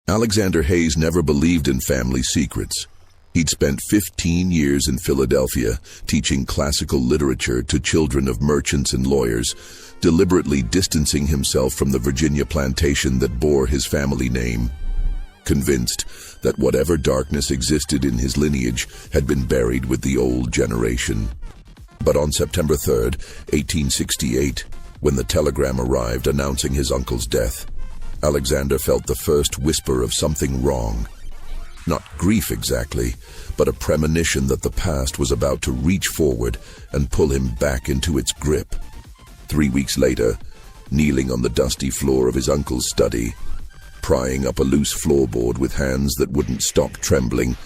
Alexander Hayes never believed in family secrets. He'd spent 15 years in Philadelphia teaching classical literature to children of merchants and lawyers, deliberately distancing himself from the Virginia plantation that bore his family name. Convinced that whatever darkness existed in his lineage had been buried with the old generation. But on September 3rd, 1868, when the telegram arrived announcing his uncle's death, Alexander felt the first whisper of something wrong. Not grief exactly, but a premonition that the past was about to reach forward and pull him back into its grip. 3 weeks later, kneeling on the dusty floor of his uncle's study, prying up a loose floorboard with hands that wouldn't stop trembling,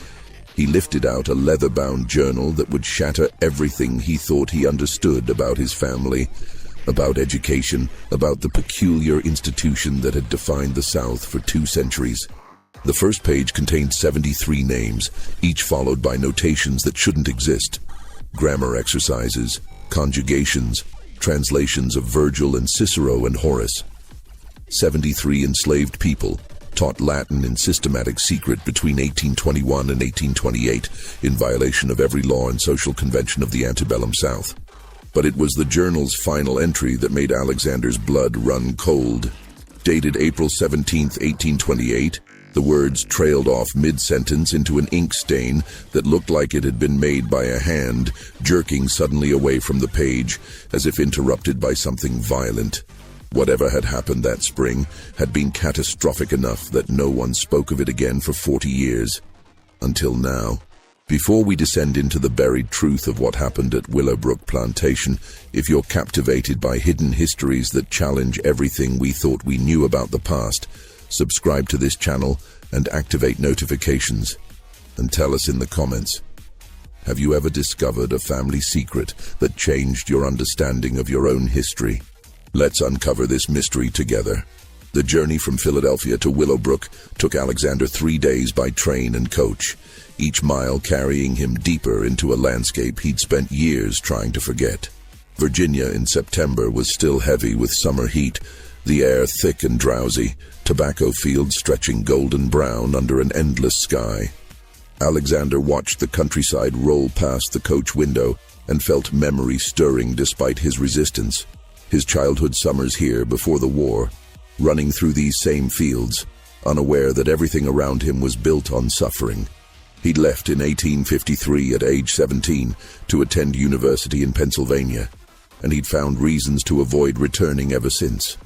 he lifted out a leather-bound journal that would shatter everything he thought he understood about his family, about education, about the peculiar institution that had defined the South for 2 centuries. The first page contained 73 names, each followed by notations that shouldn't exist. Grammar exercises, conjugations, translations of Virgil and Cicero and Horace. 73 enslaved people, taught Latin in systematic secret between 1821 and 1828, in violation of every law and social convention of the antebellum South. But it was the journal's final entry that made Alexander's blood run cold. Dated April 17, 1828, the words trailed off mid-sentence into an ink stain that looked like it had been made by a hand, jerking suddenly away from the page, as if interrupted by something violent. Whatever had happened that spring had been catastrophic enough that no one spoke of it again for 40 years. Until now. Before we descend into the buried truth of what happened at Willowbrook Plantation, if you're captivated by hidden histories that challenge everything we thought we knew about the past, subscribe to this channel and activate notifications. And tell us in the comments, have you ever discovered a family secret that changed your understanding of your own history? Let's uncover this mystery together. The journey from Philadelphia to Willowbrook took Alexander 3 days by train and coach, each mile carrying him deeper into a landscape he'd spent years trying to forget. Virginia in September was still heavy with summer heat, the air thick and drowsy, tobacco fields stretching golden brown under an endless sky. Alexander watched the countryside roll past the coach window and felt memory stirring despite his resistance. His childhood summers here before the war, running through these same fields, unaware that everything around him was built on suffering. He'd left in 1853 at age 17 to attend university in Pennsylvania, and he'd found reasons to avoid returning ever since.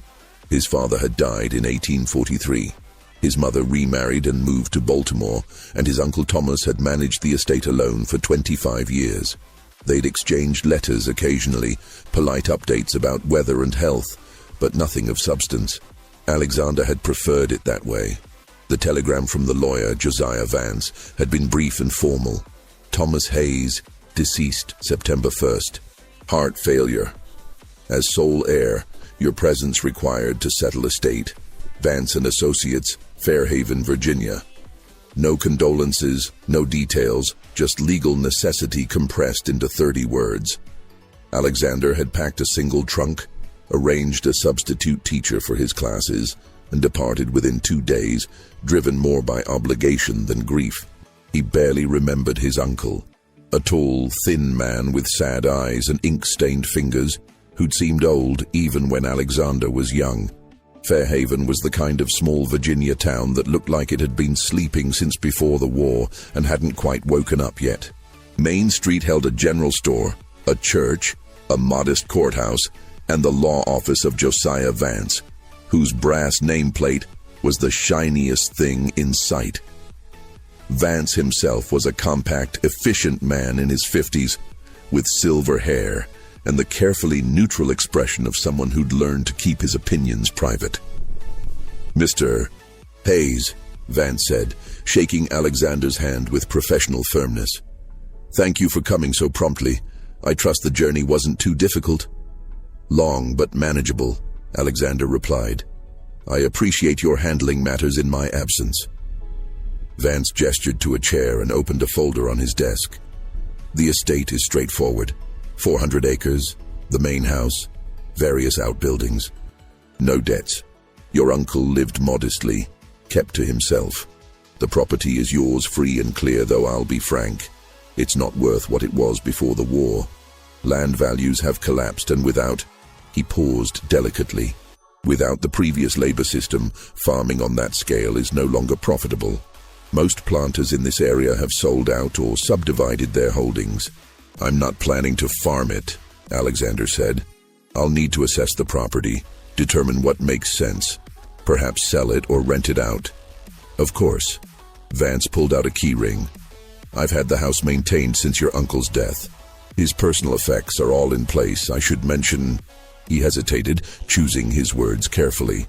His father had died in 1843. His mother remarried and moved to Baltimore, and his Uncle Thomas had managed the estate alone for 25 years. They'd exchanged letters occasionally, polite updates about weather and health, but nothing of substance. Alexander had preferred it that way. The telegram from the lawyer, Josiah Vance, had been brief and formal. Thomas Hayes, deceased September 1st. Heart failure. As sole heir, your presence required to settle estate. Vance and Associates, Fairhaven, Virginia. No condolences, no details, just legal necessity compressed into 30 words. Alexander had packed a single trunk, arranged a substitute teacher for his classes, and departed within 2 days, driven more by obligation than grief. He barely remembered his uncle, a tall, thin man with sad eyes and ink-stained fingers, who'd seemed old even when Alexander was young. Fairhaven was the kind of small Virginia town that looked like it had been sleeping since before the war and hadn't quite woken up yet. Main Street held a general store, a church, a modest courthouse, and the law office of Josiah Vance, whose brass nameplate was the shiniest thing in sight. Vance himself was a compact, efficient man in his 50s, with silver hair and the carefully neutral expression of someone who'd learned to keep his opinions private. "Mr. Hayes," Vance said, shaking Alexander's hand with professional firmness. "Thank you for coming so promptly. I trust the journey wasn't too difficult." "Long but manageable," Alexander replied. "I appreciate your handling matters in my absence." Vance gestured to a chair and opened a folder on his desk. "The estate is straightforward. 400 acres, the main house, various outbuildings. No debts. Your uncle lived modestly. kept to himself. "The property is yours free and clear, though I'll be frank. It's not worth what it was before the war. Land values have collapsed, and without—" He paused delicately. "Without the previous labor system, farming on that scale is no longer profitable. Most planters in this area have sold out or subdivided their holdings." "I'm not planning to farm it," Alexander said. "I'll need to assess the property, determine what makes sense. Perhaps sell it or rent it out." "Of course." Vance pulled out a key ring. "I've had the house maintained since your uncle's death. His personal effects are all in place. I should mention—" He hesitated, choosing his words carefully.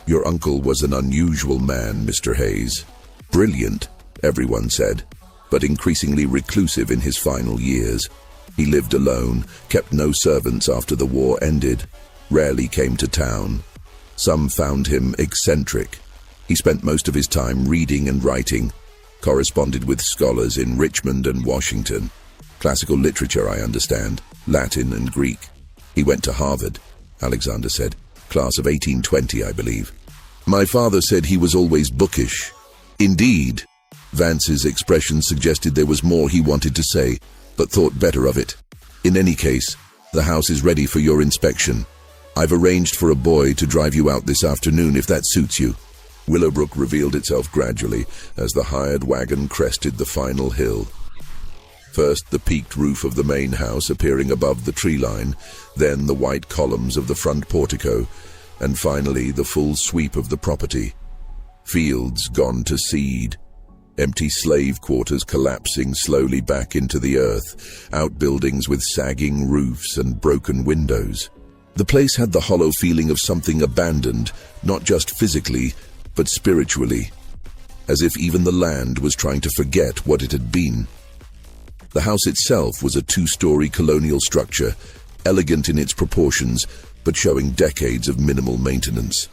"Your uncle was an unusual man, Mr. Hayes. Brilliant, everyone said, but increasingly reclusive in his final years. He lived alone, kept no servants after the war ended, rarely came to town. Some found him eccentric. He spent most of his time reading and writing, corresponded with scholars in Richmond and Washington. Classical literature, I understand, Latin and Greek. He went to Harvard," Alexander said. "Class of 1820, I believe. My father said he was always bookish." "Indeed." Vance's expression suggested there was more he wanted to say, but thought better of it. "In any case, the house is ready for your inspection. I've arranged for a boy to drive you out this afternoon if that suits you." Willowbrook revealed itself gradually as the hired wagon crested the final hill. First, the peaked roof of the main house appearing above the tree line, then the white columns of the front portico, and finally the full sweep of the property. Fields gone to seed. Empty slave quarters collapsing slowly back into the earth, outbuildings with sagging roofs and broken windows. The place had the hollow feeling of something abandoned, not just physically, but spiritually, as if even the land was trying to forget what it had been. The house itself was a two-story colonial structure, elegant in its proportions, but showing decades of minimal maintenance.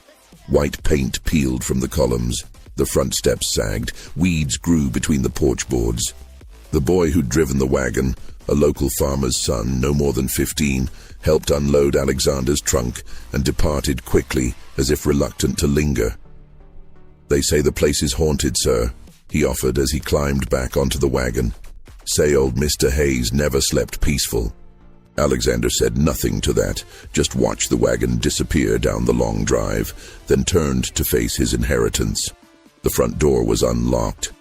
White paint peeled from the columns, the front steps sagged, weeds grew between the porch boards. The boy who'd driven the wagon, a local farmer's son, no more than 15, helped unload Alexander's trunk and departed quickly, as if reluctant to linger. "They say the place is haunted, sir," he offered as he climbed back onto the wagon. "Say old Mr. Hayes never slept peaceful." Alexander said nothing to that, just watched the wagon disappear down the long drive, then turned to face his inheritance. The front door was unlocked.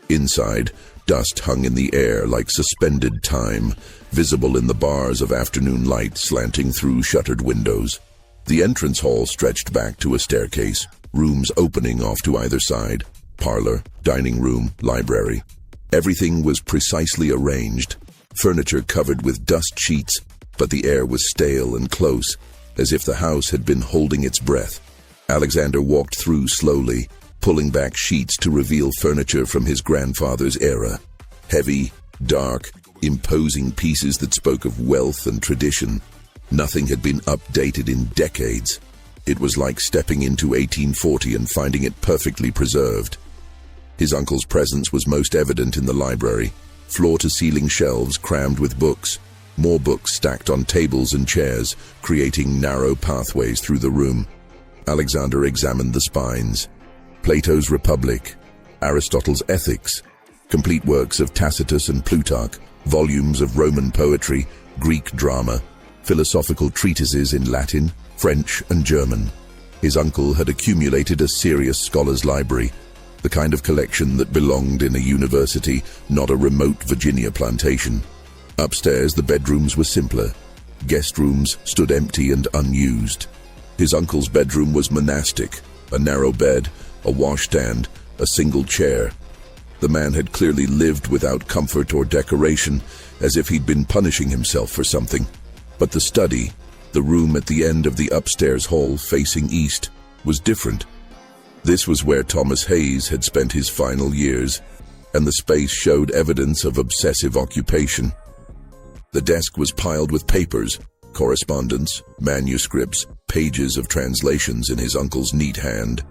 Inside, dust hung in the air like suspended time, visible in the bars of afternoon light slanting through shuttered windows. The entrance hall stretched back to a staircase, rooms opening off to either side, parlor, dining room, library. Everything was precisely arranged, furniture covered with dust sheets, but the air was stale and close, as if the house had been holding its breath. Alexander walked through slowly, pulling back sheets to reveal furniture from his grandfather's era. Heavy, dark, imposing pieces that spoke of wealth and tradition. Nothing had been updated in decades. It was like stepping into 1840 and finding it perfectly preserved. His uncle's presence was most evident in the library, floor-to-ceiling shelves crammed with books, more books stacked on tables and chairs, creating narrow pathways through the room. Alexander examined the spines. Plato's Republic, Aristotle's Ethics, complete works of Tacitus and Plutarch, volumes of Roman poetry, Greek drama, philosophical treatises in Latin, French, and German. His uncle had accumulated a serious scholar's library, the kind of collection that belonged in a university, not a remote Virginia plantation. Upstairs, the bedrooms were simpler. Guest rooms stood empty and unused. His uncle's bedroom was monastic, a narrow bed, a washstand, a single chair. The man had clearly lived without comfort or decoration, as if he'd been punishing himself for something. But the study, the room at the end of the upstairs hall facing east, was different. This was where Thomas Hayes had spent his final years, and the space showed evidence of obsessive occupation. The desk was piled with papers, correspondence, manuscripts, pages of translations in his uncle's neat hand.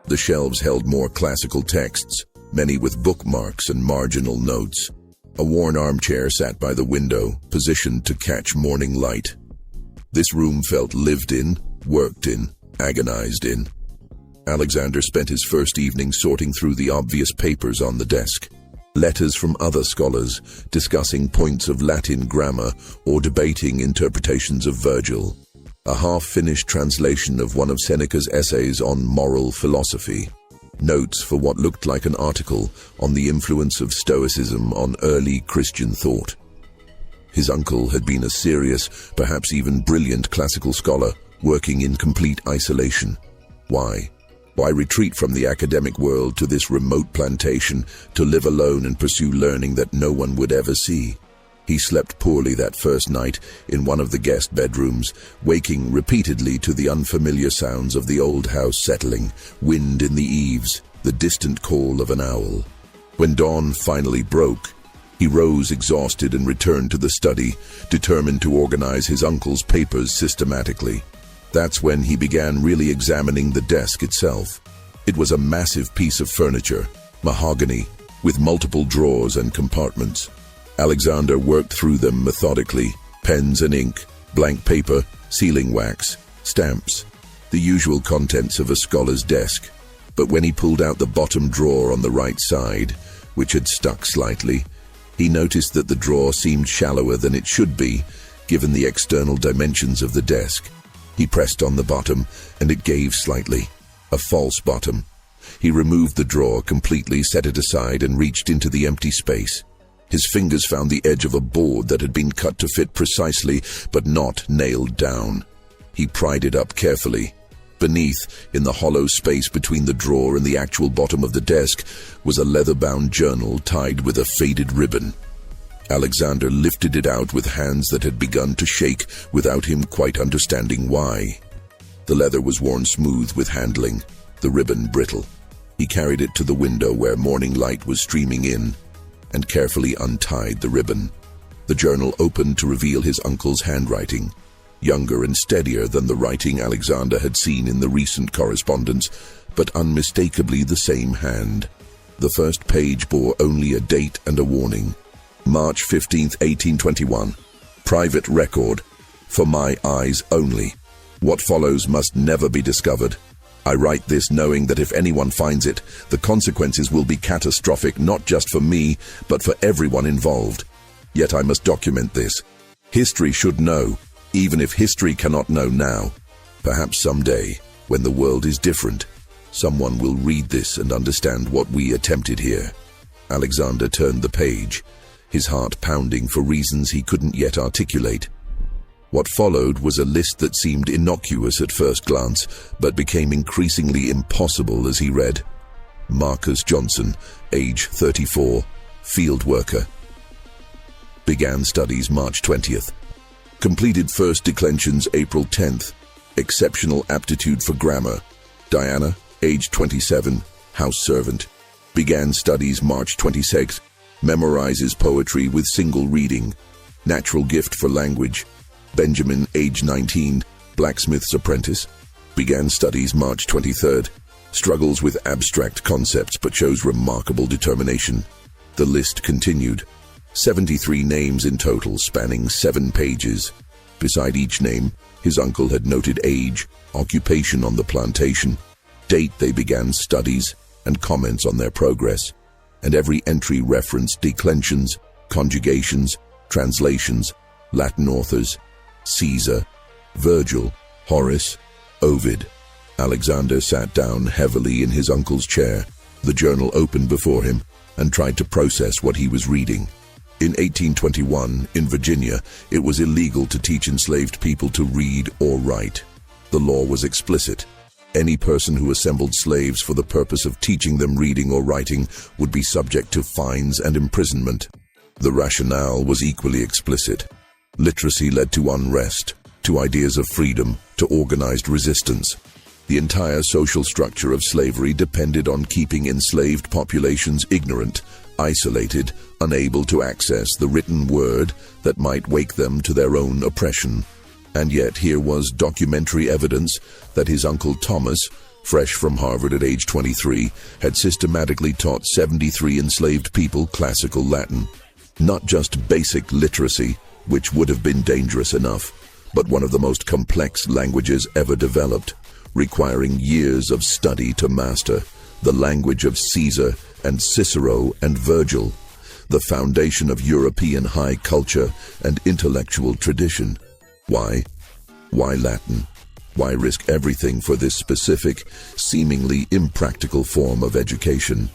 The shelves held more classical texts, many with bookmarks and marginal notes. A worn armchair sat by the window, positioned to catch morning light. This room felt lived in, worked in, agonized in. Alexander spent his first evening sorting through the obvious papers on the desk. Letters from other scholars discussing points of Latin grammar or debating interpretations of Virgil. A half-finished translation of one of Seneca's essays on moral philosophy. Notes for what looked like an article on the influence of Stoicism on early Christian thought. His uncle had been a serious, perhaps even brilliant classical scholar, working in complete isolation. Why? Why retreat from the academic world to this remote plantation to live alone and pursue learning that no one would ever see? He slept poorly that first night in one of the guest bedrooms, waking repeatedly to the unfamiliar sounds of the old house settling, wind in the eaves, the distant call of an owl. When dawn finally broke, he rose exhausted and returned to the study, determined to organize his uncle's papers systematically. That's when he began really examining the desk itself. It was a massive piece of furniture, mahogany, with multiple drawers and compartments. Alexander worked through them methodically, pens and ink, blank paper, sealing wax, stamps, the usual contents of a scholar's desk. But when he pulled out the bottom drawer on the right side, which had stuck slightly, he noticed that the drawer seemed shallower than it should be, given the external dimensions of the desk. He pressed on the bottom, and it gave slightly. A false bottom. He removed the drawer completely, set it aside, and reached into the empty space. His fingers found the edge of a board that had been cut to fit precisely, but not nailed down. He pried it up carefully. Beneath, in the hollow space between the drawer and the actual bottom of the desk, was a leather-bound journal tied with a faded ribbon. Alexander lifted it out with hands that had begun to shake without him quite understanding why. The leather was worn smooth with handling, the ribbon brittle. He carried it to the window where morning light was streaming in, and carefully untied the ribbon. The journal opened to reveal his uncle's handwriting, younger and steadier than the writing Alexander had seen in the recent correspondence, but unmistakably the same hand. The first page bore only a date and a warning. March 15, 1821. Private record. For my eyes only. What follows must never be discovered. I write this knowing that if anyone finds it, the consequences will be catastrophic not just for me, but for everyone involved. Yet I must document this. History should know, even if history cannot know now. Perhaps someday, when the world is different, someone will read this and understand what we attempted here. Alexander turned the page, his heart pounding for reasons he couldn't yet articulate. What followed was a list that seemed innocuous at first glance, but became increasingly impossible as he read. Marcus Johnson, age 34, field worker. Began studies March 20th. Completed first declensions April 10th. Exceptional aptitude for grammar. Diana, age 27, house servant. Began studies March 26th. Memorizes poetry with single reading. Natural gift for language. Benjamin, age 19, blacksmith's apprentice. Began studies March 23rd. Struggles with abstract concepts but shows remarkable determination. The list continued. 73 names in total, spanning 7 pages. Beside each name, his uncle had noted age, occupation on the plantation, date they began studies, and comments on their progress. And every entry referenced declensions, conjugations, translations, Latin authors, Caesar, Virgil, Horace, Ovid. Alexander sat down heavily in his uncle's chair, the journal open before him, and tried to process what he was reading. In 1821, in Virginia, it was illegal to teach enslaved people to read or write. The law was explicit. Any person who assembled slaves for the purpose of teaching them reading or writing would be subject to fines and imprisonment. The rationale was equally explicit. Literacy led to unrest, to ideas of freedom, to organized resistance. The entire social structure of slavery depended on keeping enslaved populations ignorant, isolated, unable to access the written word that might wake them to their own oppression. And yet here was documentary evidence that his uncle Thomas, fresh from Harvard at age 23, had systematically taught 73 enslaved people classical Latin. Not just basic literacy, which would have been dangerous enough, but one of the most complex languages ever developed, requiring years of study to master the language of Caesar and Cicero and Virgil, the foundation of European high culture and intellectual tradition. Why? Why Latin? Why risk everything for this specific, seemingly impractical form of education?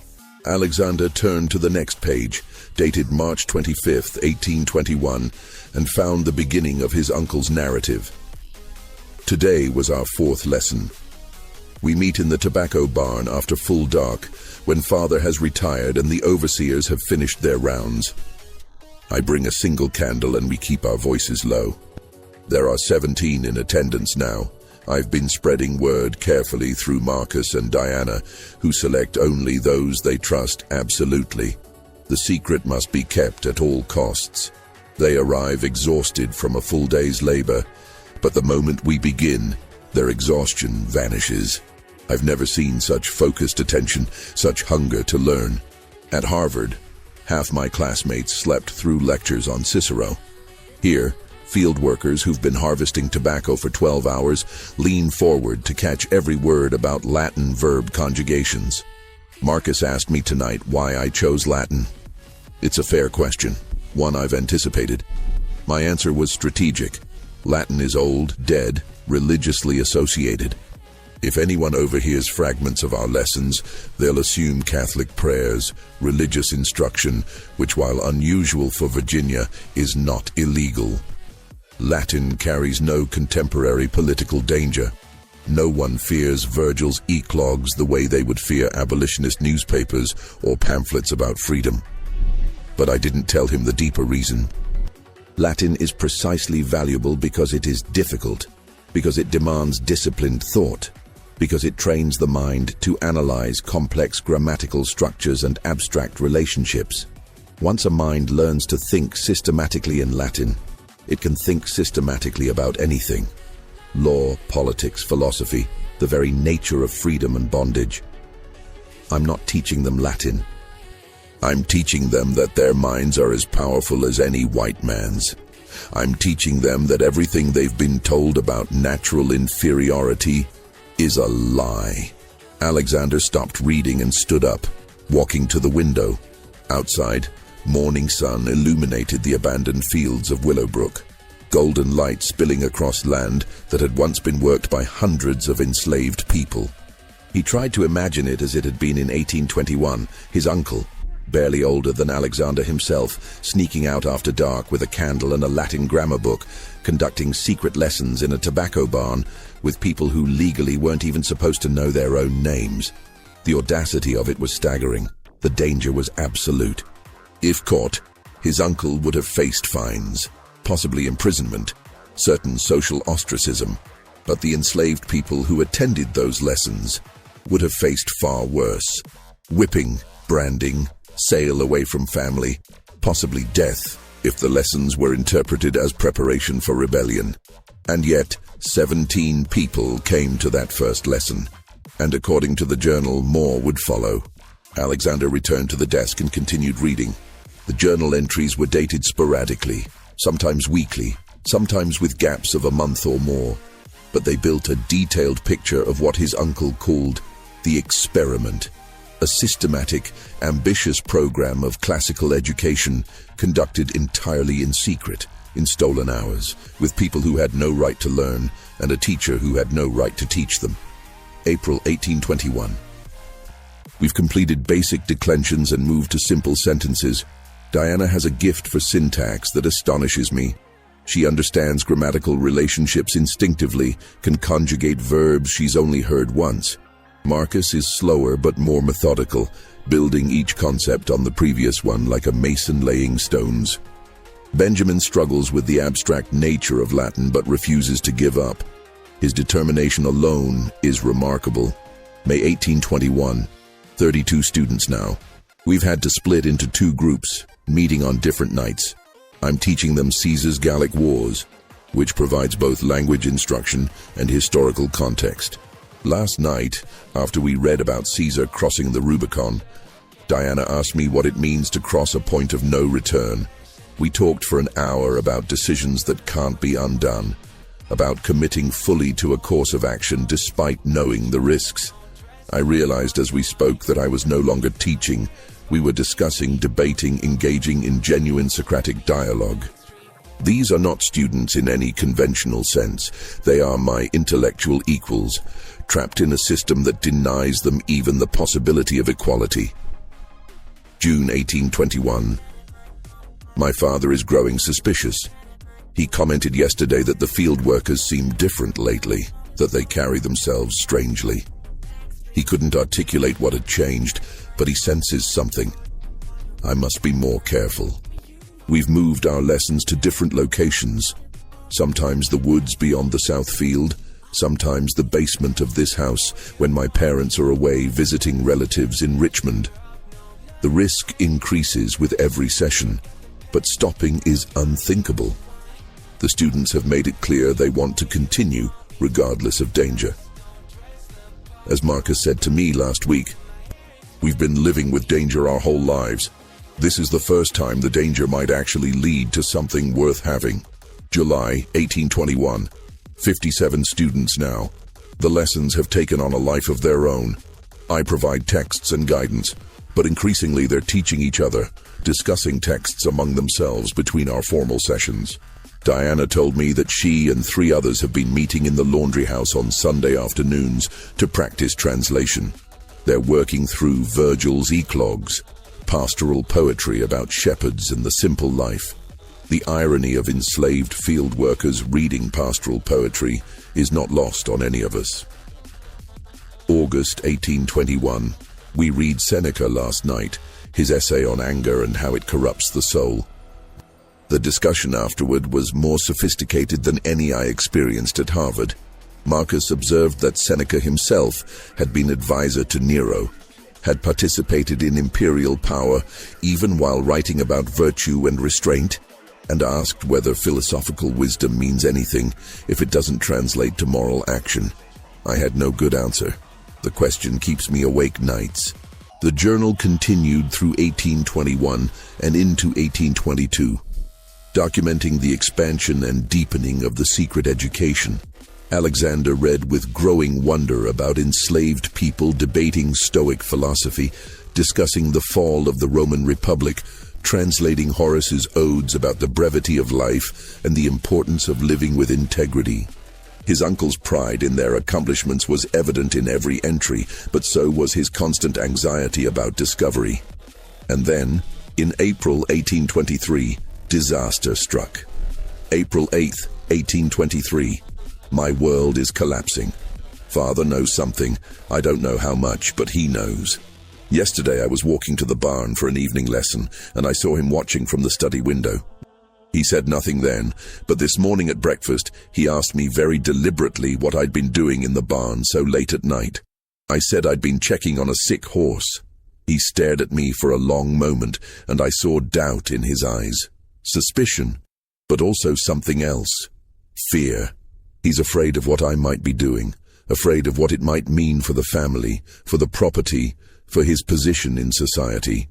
Alexander turned to the next page, dated March 25th, 1821, and found the beginning of his uncle's narrative. Today was our fourth lesson. We meet in the tobacco barn after full dark, when father has retired and the overseers have finished their rounds. I bring a single candle and we keep our voices low. There are 17 in attendance now. I've been spreading word carefully through Marcus and Diana, who select only those they trust absolutely. The secret must be kept at all costs. They arrive exhausted from a full day's labor, but the moment we begin, their exhaustion vanishes. I've never seen such focused attention, such hunger to learn. At Harvard, half my classmates slept through lectures on Cicero. Here, field workers who've been harvesting tobacco for 12 hours lean forward to catch every word about Latin verb conjugations. Marcus asked me tonight why I chose Latin. It's a fair question, one I've anticipated. My answer was strategic. Latin is old, dead, religiously associated. If anyone overhears fragments of our lessons, they'll assume Catholic prayers, religious instruction, which, while unusual for Virginia, is not illegal. Latin carries no contemporary political danger. No one fears Virgil's eclogues the way they would fear abolitionist newspapers or pamphlets about freedom. But I didn't tell him the deeper reason. Latin is precisely valuable because it is difficult, because it demands disciplined thought, because it trains the mind to analyze complex grammatical structures and abstract relationships. Once a mind learns to think systematically in Latin, it can think systematically about anything. Law, politics, philosophy, the very nature of freedom and bondage. I'm not teaching them Latin. I'm teaching them that their minds are as powerful as any white man's. I'm teaching them that everything they've been told about natural inferiority is a lie. Alexander stopped reading and stood up, walking to the window. Outside, morning sun illuminated the abandoned fields of Willowbrook, golden light spilling across land that had once been worked by hundreds of enslaved people. He tried to imagine it as it had been in 1821, his uncle, barely older than Alexander himself, sneaking out after dark with a candle and a Latin grammar book, conducting secret lessons in a tobacco barn with people who legally weren't even supposed to know their own names. The audacity of it was staggering. The danger was absolute. If caught, his uncle would have faced fines, possibly imprisonment, certain social ostracism, but the enslaved people who attended those lessons would have faced far worse. Whipping, branding, sale away from family, possibly death, if the lessons were interpreted as preparation for rebellion. And yet, 17 people came to that first lesson, and according to the journal, more would follow. Alexander returned to the desk and continued reading. The journal entries were dated sporadically, sometimes weekly, sometimes with gaps of a month or more, but they built a detailed picture of what his uncle called the experiment, a systematic, ambitious program of classical education conducted entirely in secret, in stolen hours, with people who had no right to learn and a teacher who had no right to teach them. April 1821. We've completed basic declensions and moved to simple sentences. Diana has a gift for syntax that astonishes me. She understands grammatical relationships instinctively, can conjugate verbs she's only heard once. Marcus is slower but more methodical, building each concept on the previous one like a mason laying stones. Benjamin struggles with the abstract nature of Latin but refuses to give up. His determination alone is remarkable. May 1821. 32 students now. We've had to split into two groups, meeting on different nights. I'm teaching them Caesar's Gallic Wars, which provides both language instruction and historical context. Last night, after we read about Caesar crossing the Rubicon, Diana asked me what it means to cross a point of no return. We talked for an hour about decisions that can't be undone, about committing fully to a course of action despite knowing the risks. I realized as we spoke that I was no longer teaching. We were discussing, debating, engaging in genuine Socratic dialogue. These are not students in any conventional sense. They are my intellectual equals, trapped in a system that denies them even the possibility of equality. June 1821. My father is growing suspicious. He commented yesterday that the field workers seem different lately, that they carry themselves strangely. He couldn't articulate what had changed, but he senses something. I must be more careful. We've moved our lessons to different locations. Sometimes the woods beyond the south field, sometimes the basement of this house when my parents are away visiting relatives in Richmond. The risk increases with every session, but stopping is unthinkable. The students have made it clear they want to continue regardless of danger. As Marcus said to me last week, we've been living with danger our whole lives. This is the first time the danger might actually lead to something worth having. July 1821. 57 students now. The lessons have taken on a life of their own. I provide texts and guidance, but increasingly they're teaching each other, discussing texts among themselves between our formal sessions. Diana told me that she and 3 others have been meeting in the laundry house on Sunday afternoons to practice translation. They're working through Virgil's eclogues, pastoral poetry about shepherds and the simple life. The irony of enslaved field workers reading pastoral poetry is not lost on any of us. August 1821. We read Seneca last night, his essay on anger and how it corrupts the soul. The discussion afterward was more sophisticated than any I experienced at Harvard. Marcus observed that Seneca himself had been advisor to Nero, had participated in imperial power even while writing about virtue and restraint, and asked whether philosophical wisdom means anything if it doesn't translate to moral action. I had no good answer. The question keeps me awake nights. The journal continued through 1821 and into 1822. Documenting the expansion and deepening of the secret education. Alexander read with growing wonder about enslaved people debating Stoic philosophy, discussing the fall of the Roman Republic, translating Horace's odes about the brevity of life and the importance of living with integrity. His uncle's pride in their accomplishments was evident in every entry, but so was his constant anxiety about discovery. And then, in April 1823, disaster struck. April 8th, 1823. My world is collapsing. Father knows something. I don't know how much, but he knows. Yesterday I was walking to the barn for an evening lesson, and I saw him watching from the study window. He said nothing then, but this morning at breakfast he asked me very deliberately what I'd been doing in the barn so late at night. I said I'd been checking on a sick horse. He stared at me for a long moment, and I saw doubt in his eyes. Suspicion, but also something else. Fear. He's afraid of what I might be doing, afraid of what it might mean for the family, for the property, for his position in society.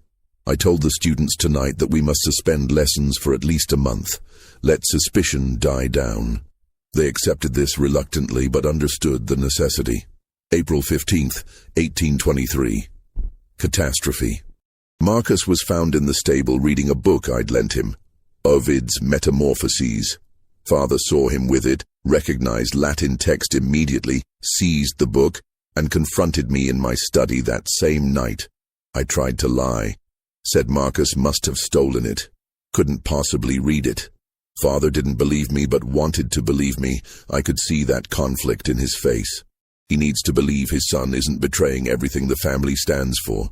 I told the students tonight that we must suspend lessons for at least a month. Let suspicion die down. They accepted this reluctantly but understood the necessity. April 15th, 1823. Catastrophe. Marcus was found in the stable reading a book I'd lent him. Ovid's Metamorphoses. Father saw him with it, recognized Latin text immediately, seized the book, and confronted me in my study that same night. I tried to lie. Said Marcus must have stolen it. Couldn't possibly read it. Father didn't believe me but wanted to believe me. I could see that conflict in his face. He needs to believe his son isn't betraying everything the family stands for.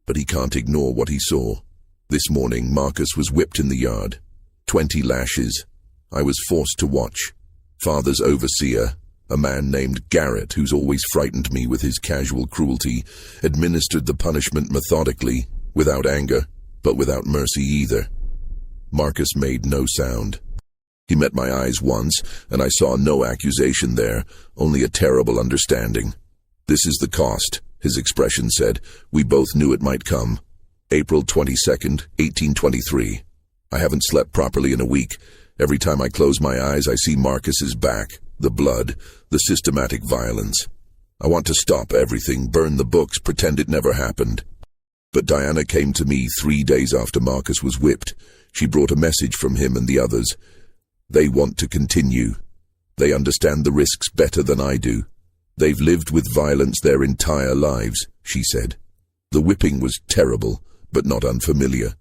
But he can't ignore what he saw. This morning Marcus was whipped in the yard. 20 lashes. I was forced to watch. Father's overseer, a man named Garrett, who's always frightened me with his casual cruelty, administered the punishment methodically, without anger, but without mercy either. Marcus made no sound. He met my eyes once, and I saw no accusation there, only a terrible understanding. This is the cost, his expression said. We both knew it might come. April 22nd, 1823. I haven't slept properly in a week. Every time I close my eyes, I see Marcus's back, The blood, the systematic violence. I want to stop everything, burn the books, pretend it never happened. But Diana came to me 3 days after Marcus was whipped. She brought a message from him and the others. They want to continue. They understand the risks better than I do. They've lived with violence their entire lives, she said. The whipping was terrible, but not unfamiliar.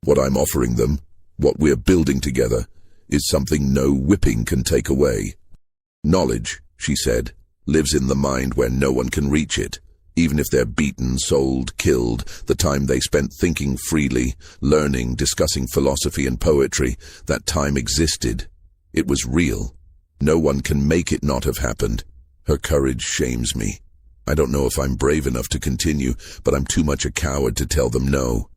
What I'm offering them, what we're building together, is something no whipping can take away. Knowledge, she said, lives in the mind where no one can reach it. Even if they're beaten, sold, killed, the time they spent thinking freely, learning, discussing philosophy and poetry, that time existed. It was real. No one can make it not have happened. Her courage shames me. I don't know if I'm brave enough to continue, but I'm too much a coward to tell them no.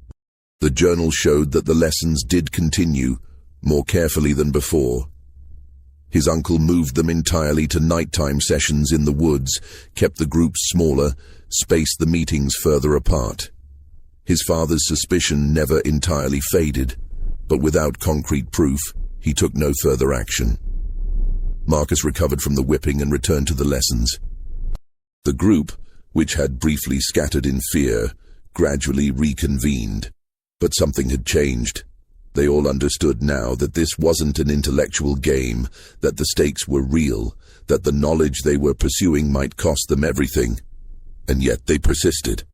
The journal showed that the lessons did continue, more carefully than before. His uncle moved them entirely to nighttime sessions in the woods, kept the groups smaller, spaced the meetings further apart. His father's suspicion never entirely faded, but without concrete proof, he took no further action. Marcus recovered from the whipping and returned to the lessons. The group, which had briefly scattered in fear, gradually reconvened. But something had changed. They all understood now that this wasn't an intellectual game, that the stakes were real, that the knowledge they were pursuing might cost them everything. And yet they persisted.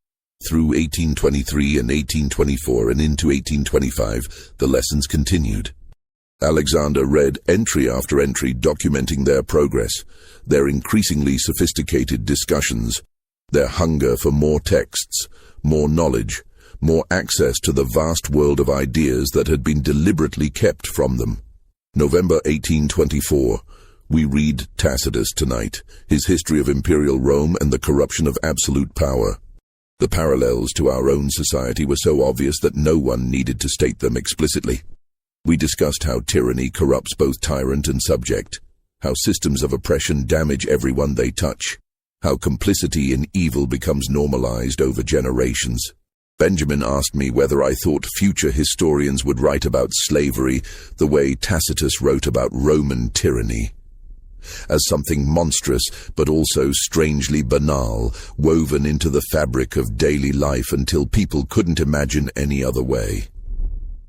Through 1823 and 1824 and into 1825, the lessons continued. Alexander read entry after entry documenting their progress, their increasingly sophisticated discussions, their hunger for more texts, more knowledge, more access to the vast world of ideas that had been deliberately kept from them. November 1824. We read Tacitus tonight, his history of imperial Rome and the corruption of absolute power. The parallels to our own society were so obvious that no one needed to state them explicitly. We discussed how tyranny corrupts both tyrant and subject, how systems of oppression damage everyone they touch, how complicity in evil becomes normalized over generations. Benjamin asked me whether I thought future historians would write about slavery the way Tacitus wrote about Roman tyranny, as something monstrous but also strangely banal, woven into the fabric of daily life until people couldn't imagine any other way.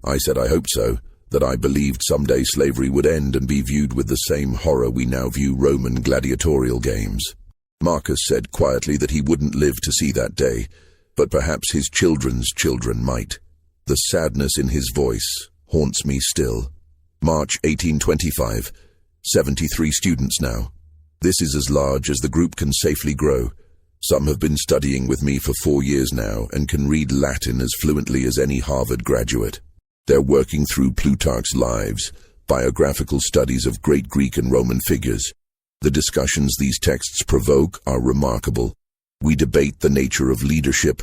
I said I hoped so, that I believed someday slavery would end and be viewed with the same horror we now view Roman gladiatorial games. Marcus said quietly that he wouldn't live to see that day, but perhaps his children's children might. The sadness in his voice haunts me still. March 1825. 73 students now. This is as large as the group can safely grow. Some have been studying with me for 4 years now and can read Latin as fluently as any Harvard graduate. They're working through Plutarch's Lives, biographical studies of great Greek and Roman figures. The discussions these texts provoke are remarkable. We debate the nature of leadership,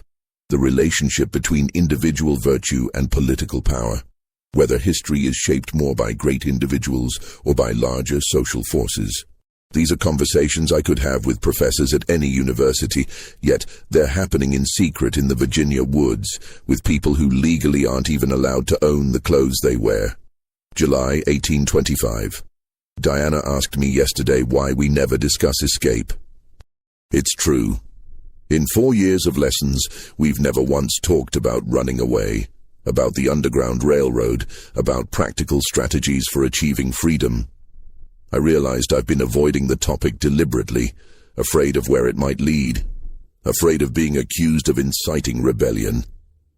the relationship between individual virtue and political power, whether history is shaped more by great individuals or by larger social forces. These are conversations I could have with professors at any university, yet they're happening in secret in the Virginia woods, with people who legally aren't even allowed to own the clothes they wear. July 1825. Diana asked me yesterday why we never discuss escape. It's true. In 4 years of lessons, we've never once talked about running away, about the Underground Railroad, about practical strategies for achieving freedom. I realized I've been avoiding the topic deliberately, afraid of where it might lead, afraid of being accused of inciting rebellion.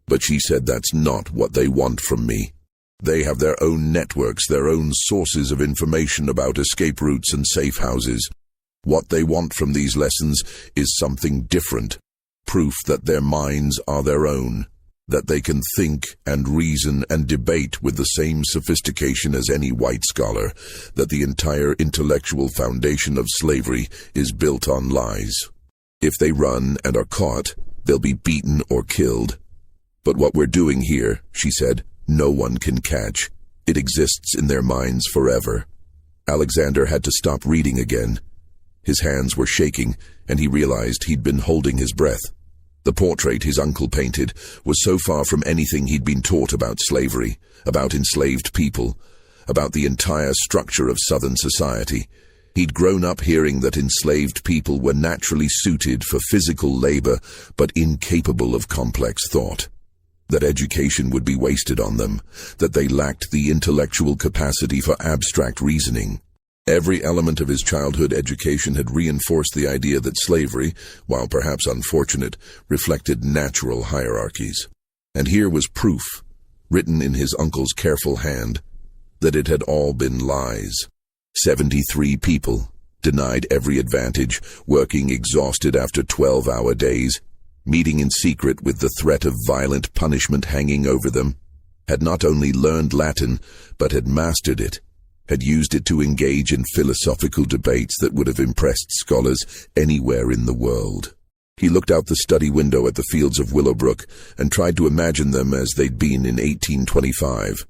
But she said that's not what they want from me. They have their own networks, their own sources of information about escape routes and safe houses. What they want from these lessons is something different, proof that their minds are their own, that they can think and reason and debate with the same sophistication as any white scholar, that the entire intellectual foundation of slavery is built on lies. If they run and are caught, they'll be beaten or killed. But what we're doing here, she said, no one can catch. It exists in their minds forever. Alexander had to stop reading again. His hands were shaking, and he realized he'd been holding his breath. The portrait his uncle painted was so far from anything he'd been taught about slavery, about enslaved people, about the entire structure of Southern society. He'd grown up hearing that enslaved people were naturally suited for physical labor, but incapable of complex thought. That education would be wasted on them, that they lacked the intellectual capacity for abstract reasoning. Every element of his childhood education had reinforced the idea that slavery, while perhaps unfortunate, reflected natural hierarchies. And here was proof, written in his uncle's careful hand, that it had all been lies. 73 people, denied every advantage, working exhausted after 12-hour days, meeting in secret with the threat of violent punishment hanging over them, had not only learned Latin, but had mastered it, had used it to engage in philosophical debates that would have impressed scholars anywhere in the world. He looked out the study window at the fields of Willowbrook and tried to imagine them as they'd been in 1825,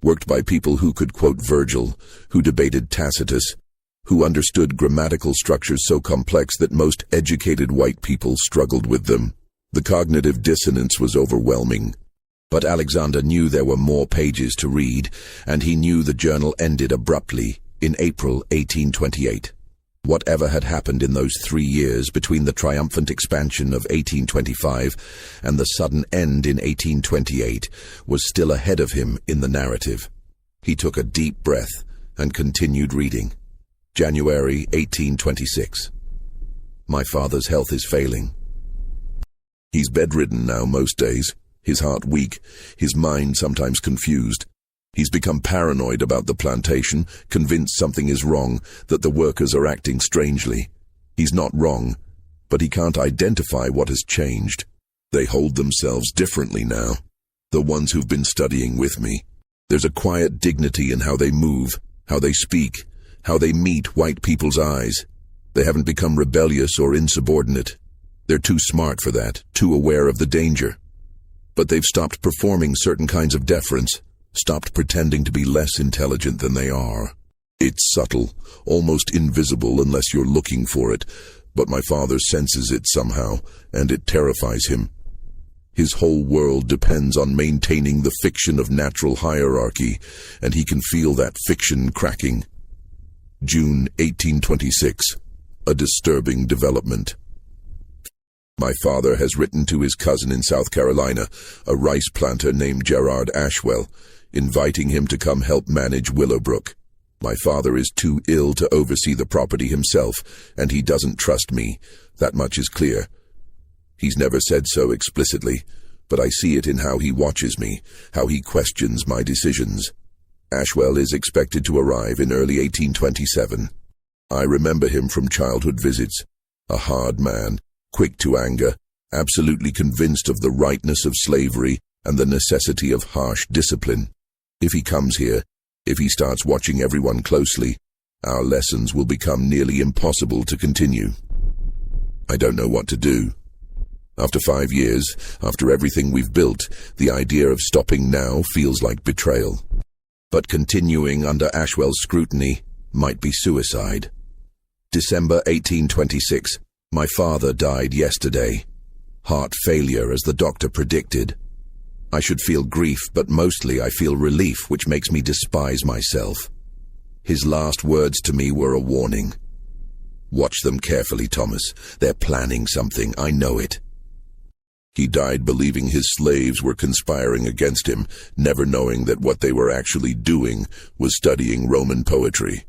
worked by people who could quote Virgil, who debated Tacitus, who understood grammatical structures so complex that most educated white people struggled with them. The cognitive dissonance was overwhelming. But Alexander knew there were more pages to read, and he knew the journal ended abruptly in April 1828. Whatever had happened in those 3 years between the triumphant expansion of 1825 and the sudden end in 1828 was still ahead of him in the narrative. He took a deep breath and continued reading. January 1826. My father's health is failing. He's bedridden now most days, his heart weak, his mind sometimes confused. He's become paranoid about the plantation, convinced something is wrong, that the workers are acting strangely. He's not wrong, but he can't identify what has changed. They hold themselves differently now, the ones who've been studying with me. There's a quiet dignity in how they move, how they speak, how they meet white people's eyes. They haven't become rebellious or insubordinate. They're too smart for that, too aware of the danger. But they've stopped performing certain kinds of deference, stopped pretending to be less intelligent than they are. It's subtle, almost invisible unless you're looking for it, but my father senses it somehow, and it terrifies him. His whole world depends on maintaining the fiction of natural hierarchy, and he can feel that fiction cracking. June 1826. A disturbing development. My father has written to his cousin in South Carolina, a rice planter named Gerard Ashwell, inviting him to come help manage Willowbrook. My father is too ill to oversee the property himself, and he doesn't trust me. That much is clear. He's never said so explicitly, but I see it in how he watches me, how he questions my decisions. Ashwell is expected to arrive in early 1827. I remember him from childhood visits, a hard man, quick to anger, absolutely convinced of the rightness of slavery and the necessity of harsh discipline. If he comes here, if he starts watching everyone closely, our lessons will become nearly impossible to continue. I don't know what to do. After 5 years, after everything we've built, the idea of stopping now feels like betrayal. But continuing under Ashwell's scrutiny might be suicide. December 1826. My father died yesterday. Heart failure, as the doctor predicted. I should feel grief, but mostly I feel relief, which makes me despise myself. His last words to me were a warning. Watch them carefully, Thomas. They're planning something, I know it. He died believing his slaves were conspiring against him, never knowing that what they were actually doing was studying Roman poetry.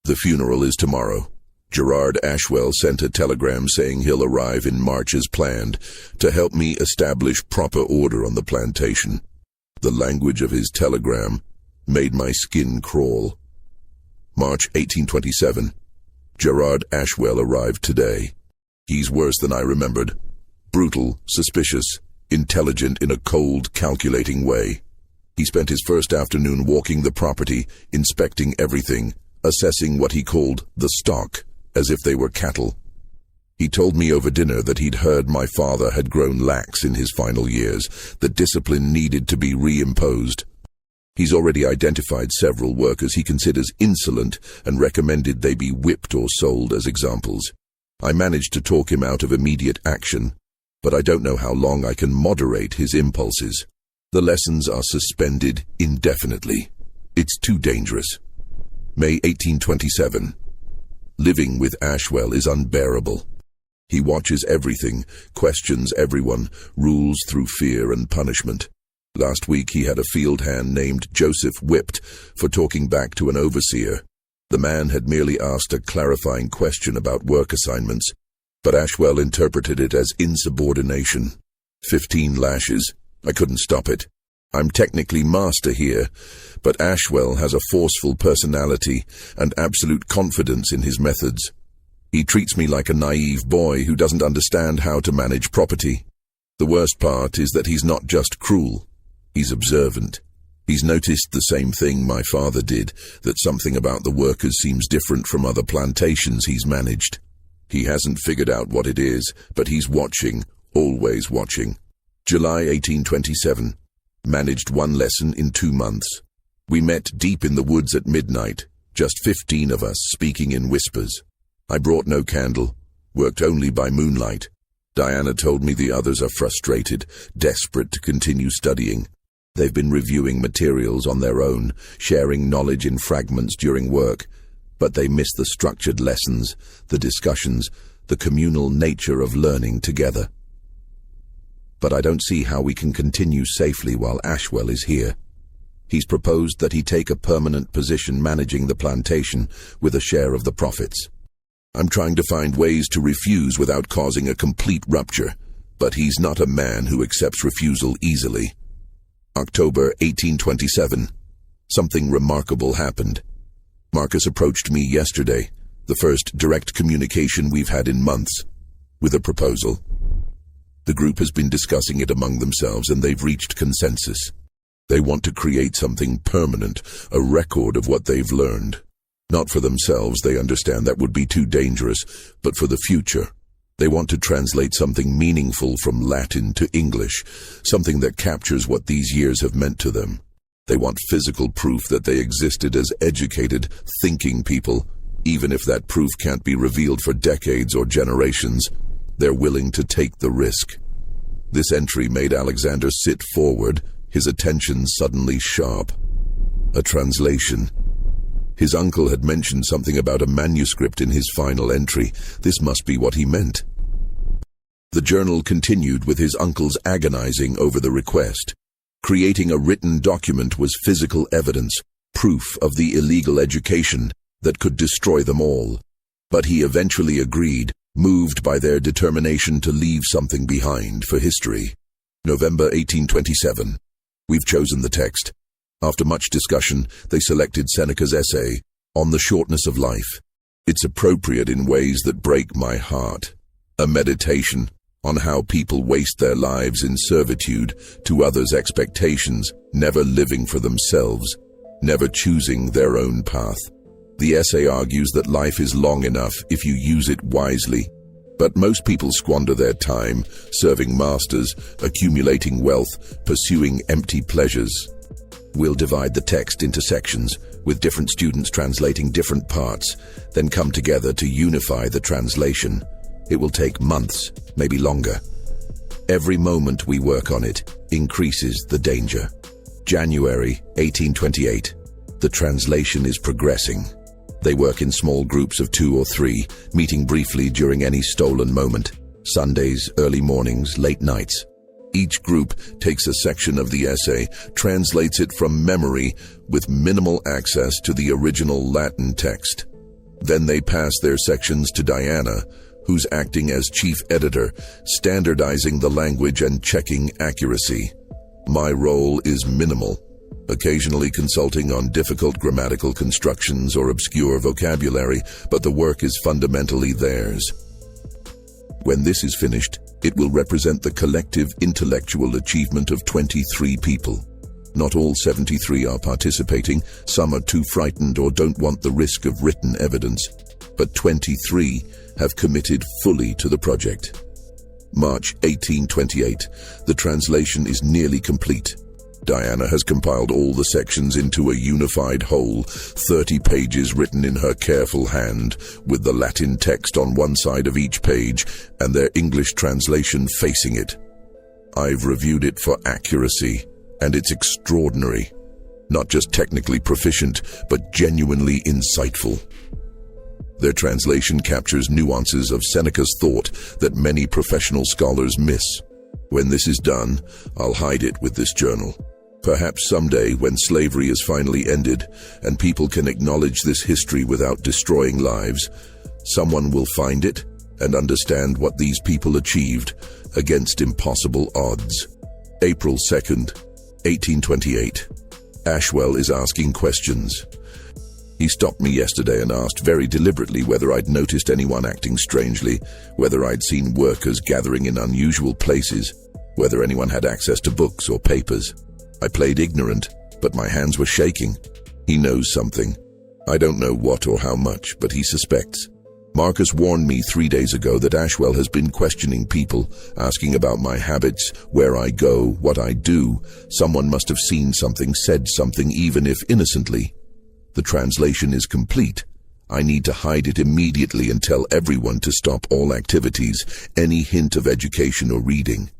The funeral is tomorrow. Gerard Ashwell sent a telegram saying he'll arrive in March as planned to help me establish proper order on the plantation. The language of his telegram made my skin crawl. March 1827. Gerard Ashwell arrived today. He's worse than I remembered. Brutal, suspicious, intelligent in a cold, calculating way. He spent his first afternoon walking the property, inspecting everything, assessing what he called the stock, as if they were cattle. He told me over dinner that he'd heard my father had grown lax in his final years, that discipline needed to be reimposed. He's already identified several workers he considers insolent and recommended they be whipped or sold as examples. I managed to talk him out of immediate action, but I don't know how long I can moderate his impulses. The lessons are suspended indefinitely. It's too dangerous. May 1827. Living with Ashwell is unbearable. He watches everything, questions everyone, rules through fear and punishment. Last week he had a field hand named Joseph whipped for talking back to an overseer. The man had merely asked a clarifying question about work assignments, but Ashwell interpreted it as insubordination. 15 lashes. I couldn't stop it. I'm technically master here, but Ashwell has a forceful personality and absolute confidence in his methods. He treats me like a naive boy who doesn't understand how to manage property. The worst part is that he's not just cruel. He's observant. He's noticed the same thing my father did, that something about the workers seems different from other plantations he's managed. He hasn't figured out what it is, but he's watching, always watching. July 1827. Managed 1 lesson in 2 months. We met deep in the woods at midnight, just 15 of us speaking in whispers. I brought no candle, worked only by moonlight. Diana told me the others are frustrated, desperate to continue studying. They've been reviewing materials on their own, sharing knowledge in fragments during work, but they miss the structured lessons, the discussions, the communal nature of learning together. But I don't see how we can continue safely while Ashwell is here. He's proposed that he take a permanent position managing the plantation with a share of the profits. I'm trying to find ways to refuse without causing a complete rupture, but he's not a man who accepts refusal easily. October 1827. Something remarkable happened. Marcus approached me yesterday, the first direct communication we've had in months, with a proposal. The group has been discussing it among themselves and they've reached consensus. They want to create something permanent, a record of what they've learned. Not for themselves, they understand that would be too dangerous, but for the future. They want to translate something meaningful from Latin to English, something that captures what these years have meant to them. They want physical proof that they existed as educated, thinking people, even if that proof can't be revealed for decades or generations. They're willing to take the risk. This entry made Alexander sit forward, his attention suddenly sharp. A translation. His uncle had mentioned something about a manuscript in his final entry. This must be what he meant. The journal continued with his uncle's agonizing over the request. Creating a written document was physical evidence, proof of the illegal education that could destroy them all. But he eventually agreed, moved by their determination to leave something behind for history. November 1827. We've chosen the text. After much discussion, they selected Seneca's essay, On the Shortness of Life. It's appropriate in ways that break my heart. A meditation on how people waste their lives in servitude to others' expectations, never living for themselves, never choosing their own path. The essay argues that life is long enough if you use it wisely, but most people squander their time serving masters, accumulating wealth, pursuing empty pleasures. We'll divide the text into sections, with different students translating different parts, then come together to unify the translation. It will take months, maybe longer. Every moment we work on it increases the danger. January 1828. The translation is progressing. They work in small groups of 2 or 3, meeting briefly during any stolen moment. Sundays, early mornings, late nights. Each group takes a section of the essay, translates it from memory with minimal access to the original Latin text. Then they pass their sections to Diana, who's acting as chief editor, standardizing the language and checking accuracy. My role is minimal, occasionally consulting on difficult grammatical constructions or obscure vocabulary, but the work is fundamentally theirs. When this is finished, it will represent the collective intellectual achievement of 23 people. Not all 73 are participating, some are too frightened or don't want the risk of written evidence, but 23 have committed fully to the project. March 1828. The translation is nearly complete. Diana has compiled all the sections into a unified whole, 30 pages written in her careful hand, with the Latin text on one side of each page and their English translation facing it. I've reviewed it for accuracy, and it's extraordinary. Not just technically proficient, but genuinely insightful. Their translation captures nuances of Seneca's thought that many professional scholars miss. When this is done, I'll hide it with this journal. Perhaps someday, when slavery is finally ended and people can acknowledge this history without destroying lives, someone will find it and understand what these people achieved against impossible odds. April 2nd, 1828. Ashwell is asking questions. He stopped me yesterday and asked very deliberately whether I'd noticed anyone acting strangely, whether I'd seen workers gathering in unusual places, whether anyone had access to books or papers. I played ignorant, but my hands were shaking. He knows something. I don't know what or how much, but he suspects. Marcus warned me 3 days ago that Ashwell has been questioning people, asking about my habits, where I go, what I do. Someone must have seen something, said something, even if innocently. The translation is complete. I need to hide it immediately and tell everyone to stop all activities, any hint of education or reading.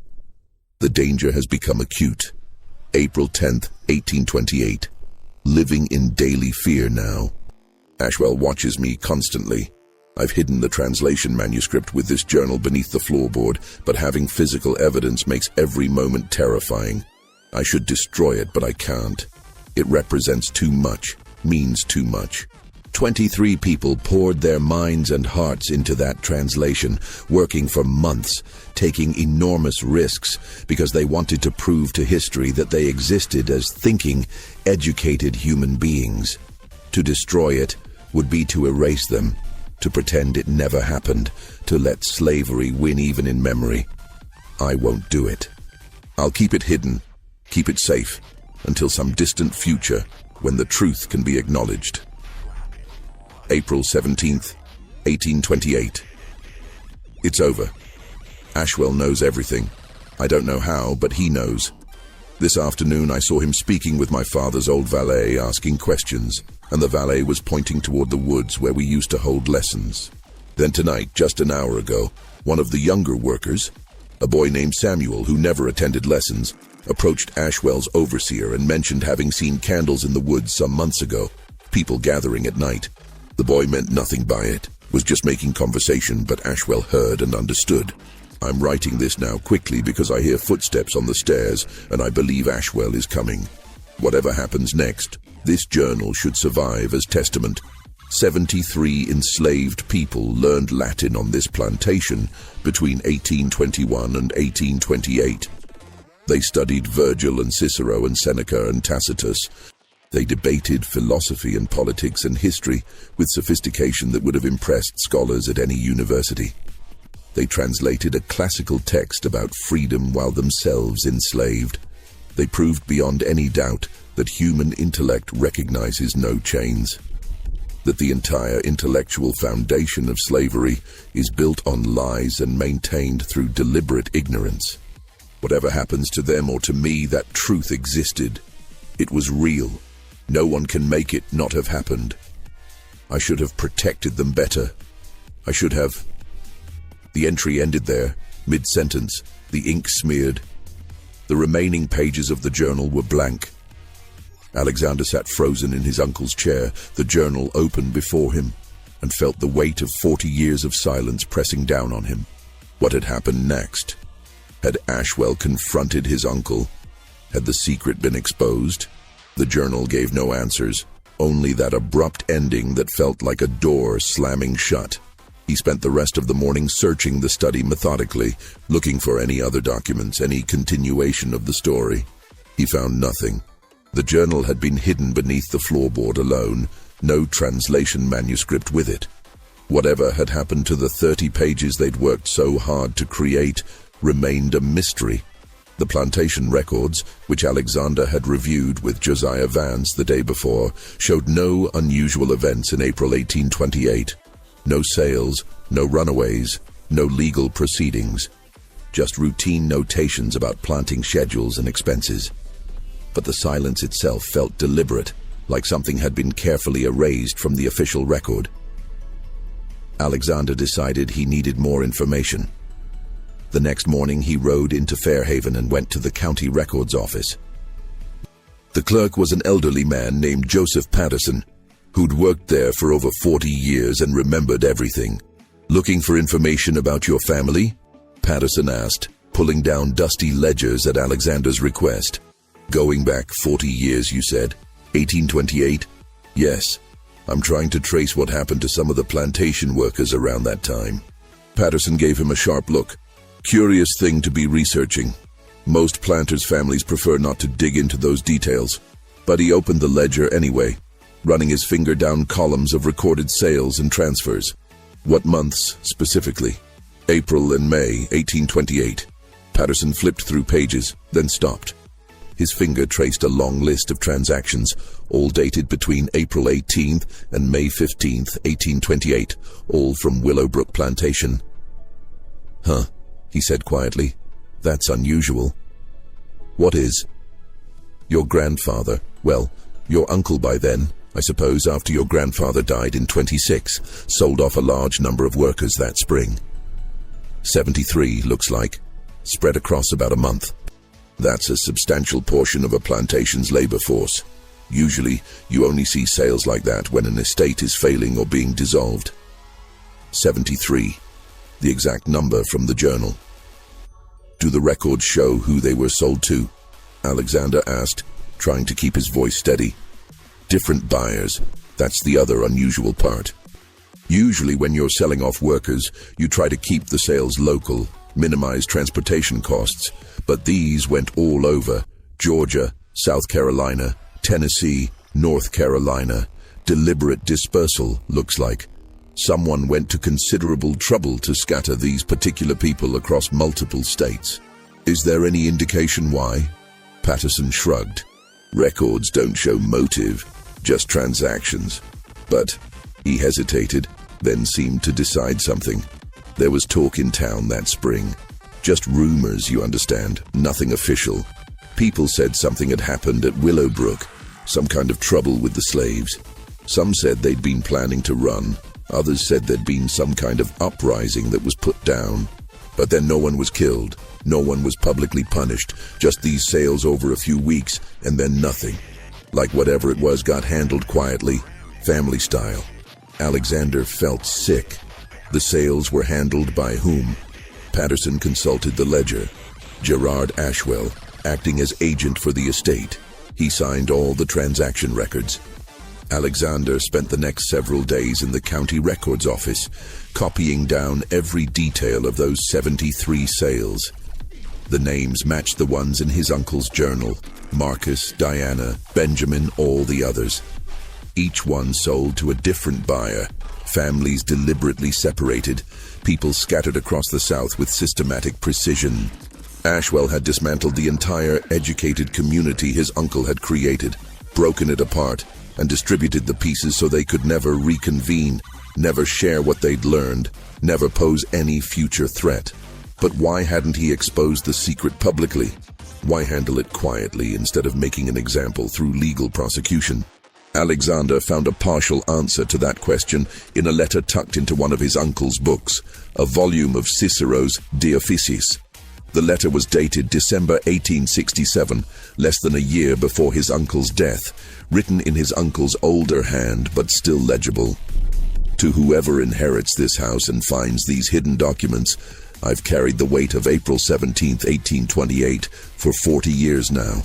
The danger has become acute. April 10th, 1828. Living in daily fear now. Ashwell watches me constantly. I've hidden the translation manuscript with this journal beneath the floorboard, but having physical evidence makes every moment terrifying. I should destroy it, but I can't. It represents too much. Means too much. 23 people poured their minds and hearts into that translation, working for months, taking enormous risks because they wanted to prove to history that they existed as thinking, educated human beings. To destroy it would be to erase them, to pretend it never happened, to let slavery win even in memory. I won't do it. I'll keep it hidden, keep it safe, until some distant future when the truth can be acknowledged. April 17th, 1828. It's over. Ashwell knows everything. I don't know how, but he knows. This afternoon I saw him speaking with my father's old valet, asking questions, and the valet was pointing toward the woods where we used to hold lessons. Then tonight, just an hour ago, one of the younger workers, a boy named Samuel who never attended lessons, approached Ashwell's overseer and mentioned having seen candles in the woods some months ago, people gathering at night. The boy meant nothing by it, was just making conversation, but Ashwell heard and understood. I'm writing this now quickly because I hear footsteps on the stairs and I believe Ashwell is coming. Whatever happens next, this journal should survive as testament. 73 enslaved people learned Latin on this plantation between 1821 and 1828. They studied Virgil and Cicero and Seneca and Tacitus. They debated philosophy and politics and history with sophistication that would have impressed scholars at any university. They translated a classical text about freedom while themselves enslaved. They proved beyond any doubt that human intellect recognizes no chains, that the entire intellectual foundation of slavery is built on lies and maintained through deliberate ignorance. Whatever happens to them or to me, that truth existed. It was real. No one can make it not have happened. I should have protected them better. I should have. The entry ended there, mid-sentence, the ink smeared. The remaining pages of the journal were blank. Alexander sat frozen in his uncle's chair, the journal open before him, and felt the weight of 40 years of silence pressing down on him. What had happened next? Had Ashwell confronted his uncle? Had the secret been exposed? The journal gave no answers, only that abrupt ending that felt like a door slamming shut. He spent the rest of the morning searching the study methodically, looking for any other documents, any continuation of the story. He found nothing. The journal had been hidden beneath the floorboard alone, no translation manuscript with it. Whatever had happened to the 30 pages they'd worked so hard to create remained a mystery. The plantation records, which Alexander had reviewed with Josiah Vance the day before, showed no unusual events in April 1828. No sales, no runaways, no legal proceedings. Just routine notations about planting schedules and expenses. But the silence itself felt deliberate, like something had been carefully erased from the official record. Alexander decided he needed more information. The next morning he rode into Fairhaven and went to the county records office. The clerk was an elderly man named Joseph Patterson, who'd worked there for over 40 years and remembered everything. "Looking for information about your family?" Patterson asked, pulling down dusty ledgers at Alexander's request. "Going back 40 years, you said? 1828? "Yes. I'm trying to trace what happened to some of the plantation workers around that time." Patterson gave him a sharp look. "Curious thing to be researching. Most planters' families prefer not to dig into those details." But he opened the ledger anyway, running his finger down columns of recorded sales and transfers. "What months, specifically?" "April and May, 1828. Patterson flipped through pages, then stopped. His finger traced a long list of transactions, all dated between April 18th and May 15th, 1828, all from Willowbrook Plantation. "Huh," he said quietly. "That's unusual." "What is?" "Your grandfather, well, your uncle by then, I suppose after your grandfather died in 26, sold off a large number of workers that spring. 73, looks like, spread across about a month. That's a substantial portion of a plantation's labor force. Usually, you only see sales like that when an estate is failing or being dissolved." 73, the exact number from the journal. "Do the records show who they were sold to?" Alexander asked, trying to keep his voice steady. "Different buyers. That's the other unusual part. Usually when you're selling off workers, you try to keep the sales local, minimize transportation costs, but these went all over: Georgia, South Carolina, Tennessee, North Carolina. Deliberate dispersal, looks like. Someone went to considerable trouble to scatter these particular people across multiple states. Is there any indication why?" Patterson shrugged. "Records don't show motive, just transactions." But he hesitated, then seemed to decide something. "There was talk in town that spring. Just rumors, you understand, nothing official. People said something had happened at Willowbrook, some kind of trouble with the slaves. Some said they'd been planning to run. Others said there'd been some kind of uprising that was put down. But then no one was killed. No one was publicly punished. Just these sales over a few weeks, and then nothing. Like whatever it was got handled quietly, family style." Alexander felt sick. The sales were handled by whom? Patterson consulted the ledger. Gerard Ashwell, acting as agent for the estate. He signed all the transaction records. Alexander spent the next several days in the county records office, copying down every detail of those 73 sales. The names matched the ones in his uncle's journal: Marcus, Diana, Benjamin, all the others. Each one sold to a different buyer, families deliberately separated, people scattered across the South with systematic precision. Ashwell had dismantled the entire educated community his uncle had created, broken it apart, and distributed the pieces so they could never reconvene, never share what they'd learned, never pose any future threat. But why hadn't he exposed the secret publicly? Why handle it quietly instead of making an example through legal prosecution? Alexander found a partial answer to that question in a letter tucked into one of his uncle's books, a volume of Cicero's De Officiis. The letter was dated December 1867, less than a year before his uncle's death, written in his uncle's older hand but still legible. "To whoever inherits this house and finds these hidden documents, I've carried the weight of April 17th, 1828 for 40 years now."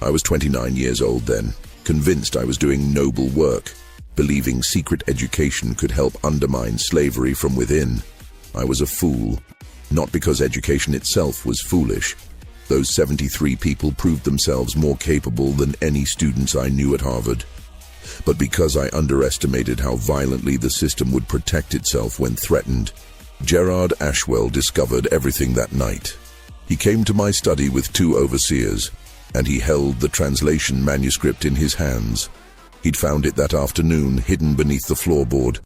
I was 29 years old then, convinced I was doing noble work, believing secret education could help undermine slavery from within. I was a fool, not because education itself was foolish. Those 73 people proved themselves more capable than any students I knew at Harvard, but because I underestimated how violently the system would protect itself when threatened. Gerard Ashwell discovered everything that night. He came to my study with 2 overseers, and he held the translation manuscript in his hands. He'd found it that afternoon, hidden beneath the floorboard.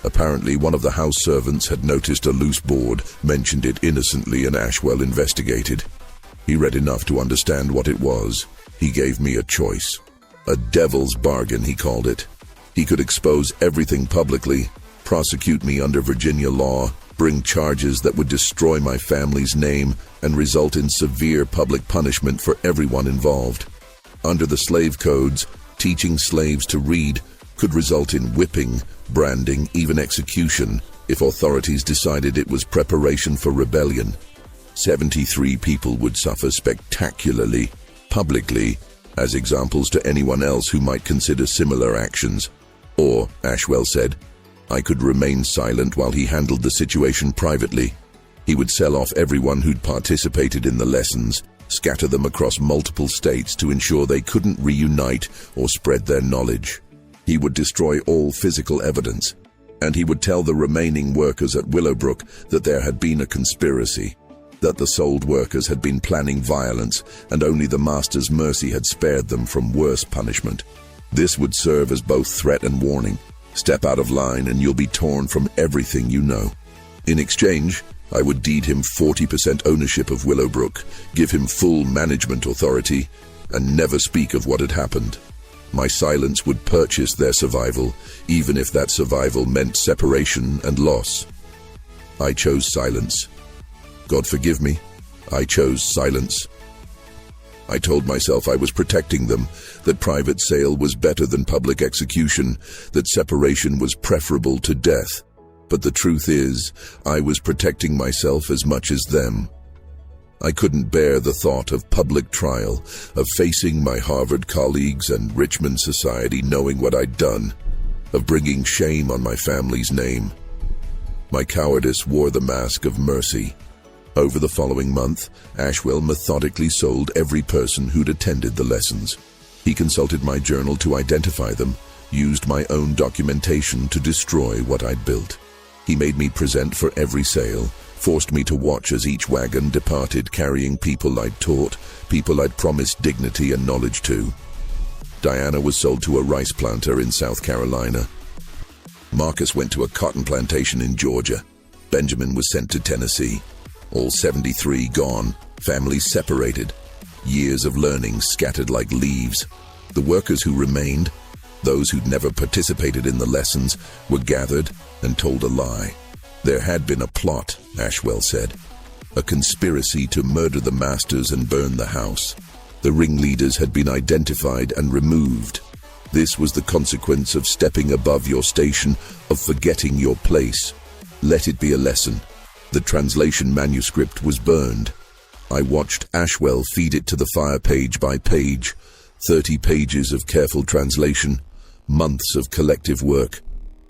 Apparently, one of the house servants had noticed a loose board, mentioned it innocently, and Ashwell investigated. He read enough to understand what it was. He gave me a choice. A devil's bargain, he called it. He could expose everything publicly, prosecute me under Virginia law, bring charges that would destroy my family's name, and result in severe public punishment for everyone involved. Under the slave codes, teaching slaves to read could result in whipping, branding, even execution, if authorities decided it was preparation for rebellion. 73 people would suffer spectacularly, publicly, as examples to anyone else who might consider similar actions. Or, Ashwell said, I could remain silent while he handled the situation privately. He would sell off everyone who'd participated in the lessons, scatter them across multiple states to ensure they couldn't reunite or spread their knowledge. He would destroy all physical evidence, and he would tell the remaining workers at Willowbrook that there had been a conspiracy, that the sold workers had been planning violence, and only the Master's mercy had spared them from worse punishment. This would serve as both threat and warning. Step out of line and you'll be torn from everything you know. In exchange, I would deed him 40% ownership of Willowbrook, give him full management authority, and never speak of what had happened. My silence would purchase their survival, even if that survival meant separation and loss. I chose silence. God forgive me, I chose silence. I told myself I was protecting them, that private sale was better than public execution, that separation was preferable to death. But the truth is, I was protecting myself as much as them. I couldn't bear the thought of public trial, of facing my Harvard colleagues and Richmond society knowing what I'd done, of bringing shame on my family's name. My cowardice wore the mask of mercy. Over the following month, Ashwell methodically sold every person who'd attended the lessons. He consulted my journal to identify them, used my own documentation to destroy what I'd built. He made me present for every sale, forced me to watch as each wagon departed carrying people I'd taught, people I'd promised dignity and knowledge to. Diana was sold to a rice planter in South Carolina. Marcus went to a cotton plantation in Georgia. Benjamin was sent to Tennessee. All 73 gone, families separated, years of learning scattered like leaves. The workers who remained, those who'd never participated in the lessons, were gathered and told a lie. There had been a plot, Ashwell said, a conspiracy to murder the masters and burn the house. The ringleaders had been identified and removed. This was the consequence of stepping above your station, of forgetting your place. Let it be a lesson. The translation manuscript was burned. I watched Ashwell feed it to the fire page by page, 30 pages of careful translation, months of collective work,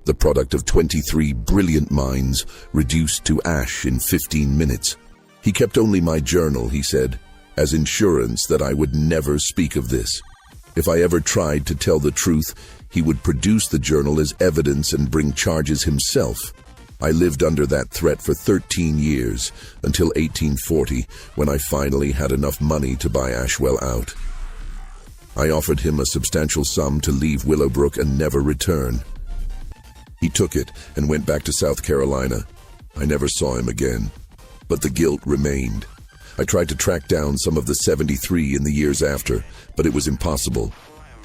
the product of 23 brilliant minds reduced to ash in 15 minutes. He kept only my journal, he said, as insurance that I would never speak of this. If I ever tried to tell the truth, he would produce the journal as evidence and bring charges himself. I lived under that threat for 13 years, until 1840, when I finally had enough money to buy Ashwell out. I offered him a substantial sum to leave Willowbrook and never return. He took it and went back to South Carolina. I never saw him again, but the guilt remained. I tried to track down some of the 73 in the years after, but it was impossible.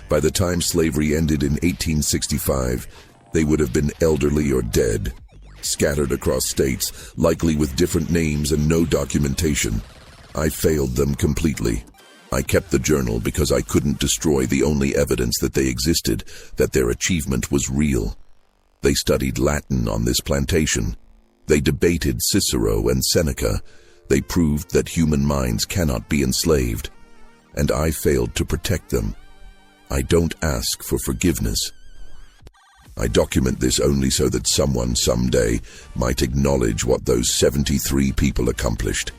By the time slavery ended in 1865, they would have been elderly or dead, scattered across states, likely with different names and no documentation. I failed them completely. I kept the journal because I couldn't destroy the only evidence that they existed, that their achievement was real. They studied Latin on this plantation. They debated Cicero and Seneca. They proved that human minds cannot be enslaved. And I failed to protect them. I don't ask for forgiveness. I document this only so that someone someday might acknowledge what those 73 people accomplished.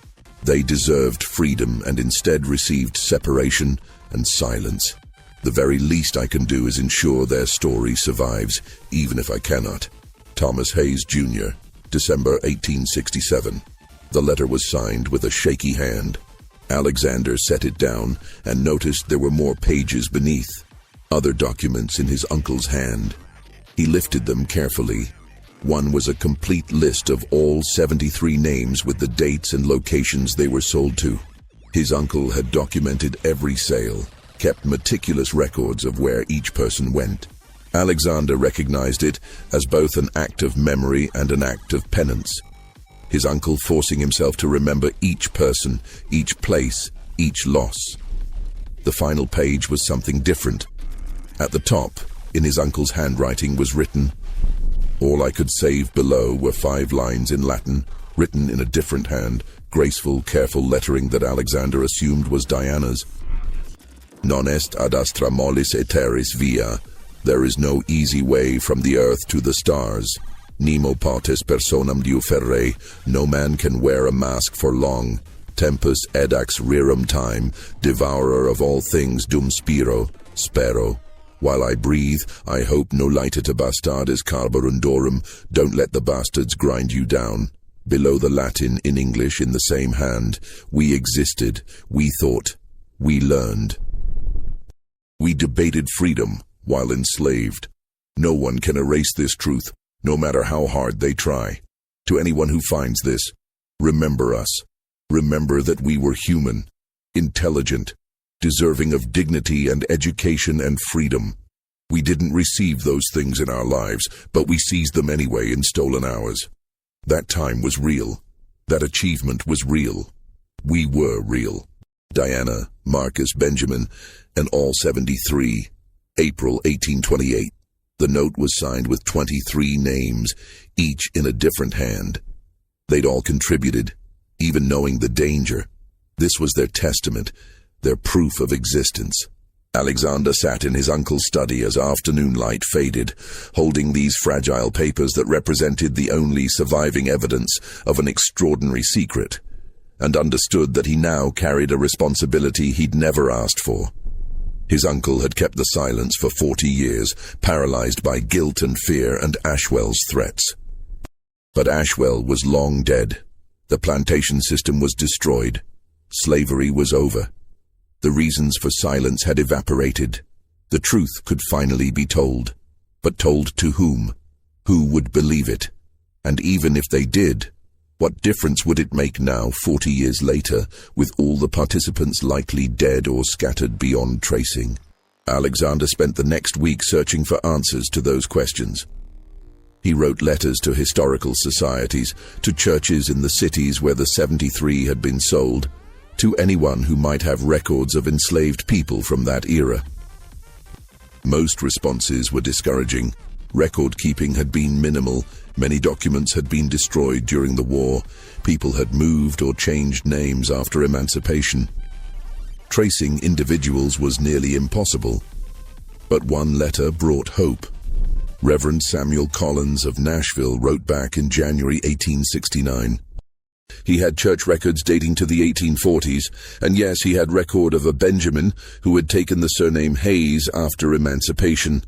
They deserved freedom and instead received separation and silence. The very least I can do is ensure their story survives, even if I cannot. Thomas Hayes, Jr., December 1867. The letter was signed with a shaky hand. Alexander set it down and noticed there were more pages beneath, other documents in his uncle's hand. He lifted them carefully. One was a complete list of all 73 names with the dates and locations they were sold to. His uncle had documented every sale, kept meticulous records of where each person went. Alexander recognized it as both an act of memory and an act of penance. His uncle forcing himself to remember each person, each place, each loss. The final page was something different. At the top, In his uncle's handwriting was written. All I could save below were 5 lines in Latin, written in a different hand, graceful, careful lettering that Alexander assumed was Diana's. Non est ad astra mollis aeteris via. There is no easy way from the earth to the stars. Nemo potes personam diuferre. No man can wear a mask for long. Tempus edax rerum time. Devourer of all things dum spero. While I breathe, I hope no laetet bastardes carborundorum. Don't let the bastards grind you down. Below the Latin in English in the same hand, we existed, we thought, we learned. We debated freedom while enslaved. No one can erase this truth, no matter how hard they try. To anyone who finds this, remember us. Remember that we were human, intelligent, deserving of dignity and education and freedom. We didn't receive those things in our lives, but we seized them anyway in stolen hours. That time was real. That achievement was real. We were real. Diana, Marcus, Benjamin, and all 73. April 1828. The note was signed with 23 names, each in a different hand. They'd all contributed, even knowing the danger. This was their testament, their proof of existence. Alexander sat in his uncle's study as afternoon light faded, holding these fragile papers that represented the only surviving evidence of an extraordinary secret, and understood that he now carried a responsibility he'd never asked for. His uncle had kept the silence for 40 years, paralyzed by guilt and fear and Ashwell's threats. But Ashwell was long dead. The plantation system was destroyed. Slavery was over. The reasons for silence had evaporated. The truth could finally be told. But told to whom? Who would believe it? And even if they did, what difference would it make now, 40 years later, with all the participants likely dead or scattered beyond tracing? Alexander spent the next week searching for answers to those questions. He wrote letters to historical societies, to churches in the cities where the 73 had been sold, to anyone who might have records of enslaved people from that era. Most responses were discouraging. Record-keeping had been minimal. Many documents had been destroyed during the war. People had moved or changed names after emancipation. Tracing individuals was nearly impossible. But one letter brought hope. Reverend Samuel Collins of Nashville wrote back in January 1869. He had church records dating to the 1840s, and yes, he had record of a Benjamin who had taken the surname Hayes after emancipation.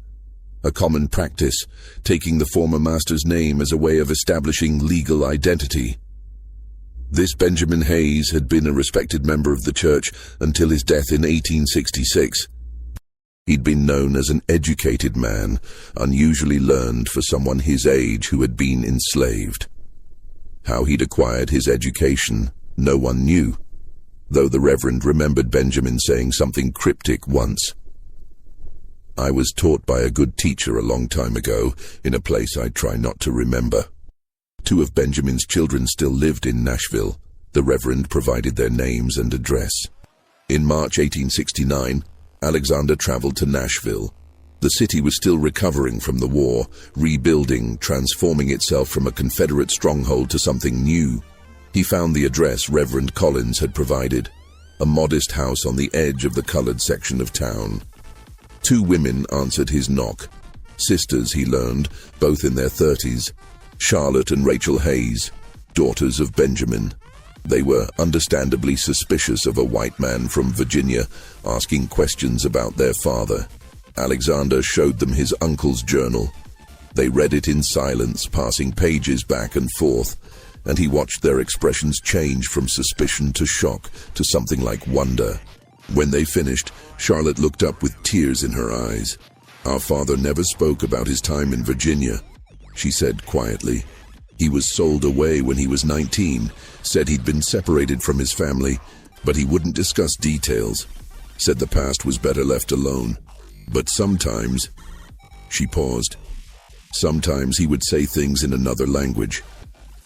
A common practice, taking the former master's name as a way of establishing legal identity. This Benjamin Hayes had been a respected member of the church until his death in 1866. He'd been known as an educated man, unusually learned for someone his age who had been enslaved. How he'd acquired his education, no one knew, though the Reverend remembered Benjamin saying something cryptic once. I was taught by a good teacher a long time ago, in a place I try not to remember. 2 of Benjamin's children still lived in Nashville. The Reverend provided their names and address. In March 1869, Alexander traveled to Nashville. The city was still recovering from the war, rebuilding, transforming itself from a Confederate stronghold to something new. He found the address Reverend Collins had provided, a modest house on the edge of the colored section of town. 2 women answered his knock. Sisters, he learned, both in their 30s. Charlotte and Rachel Hayes, daughters of Benjamin. They were understandably suspicious of a white man from Virginia, asking questions about their father. Alexander showed them his uncle's journal. They read it in silence, passing pages back and forth, and he watched their expressions change from suspicion to shock to something like wonder. When they finished, Charlotte looked up with tears in her eyes. "Our father never spoke about his time in Virginia," she said quietly. "He was sold away when he was 19, said he'd been separated from his family, but he wouldn't discuss details. Said the past was better left alone. But sometimes," she paused, "sometimes he would say things in another language.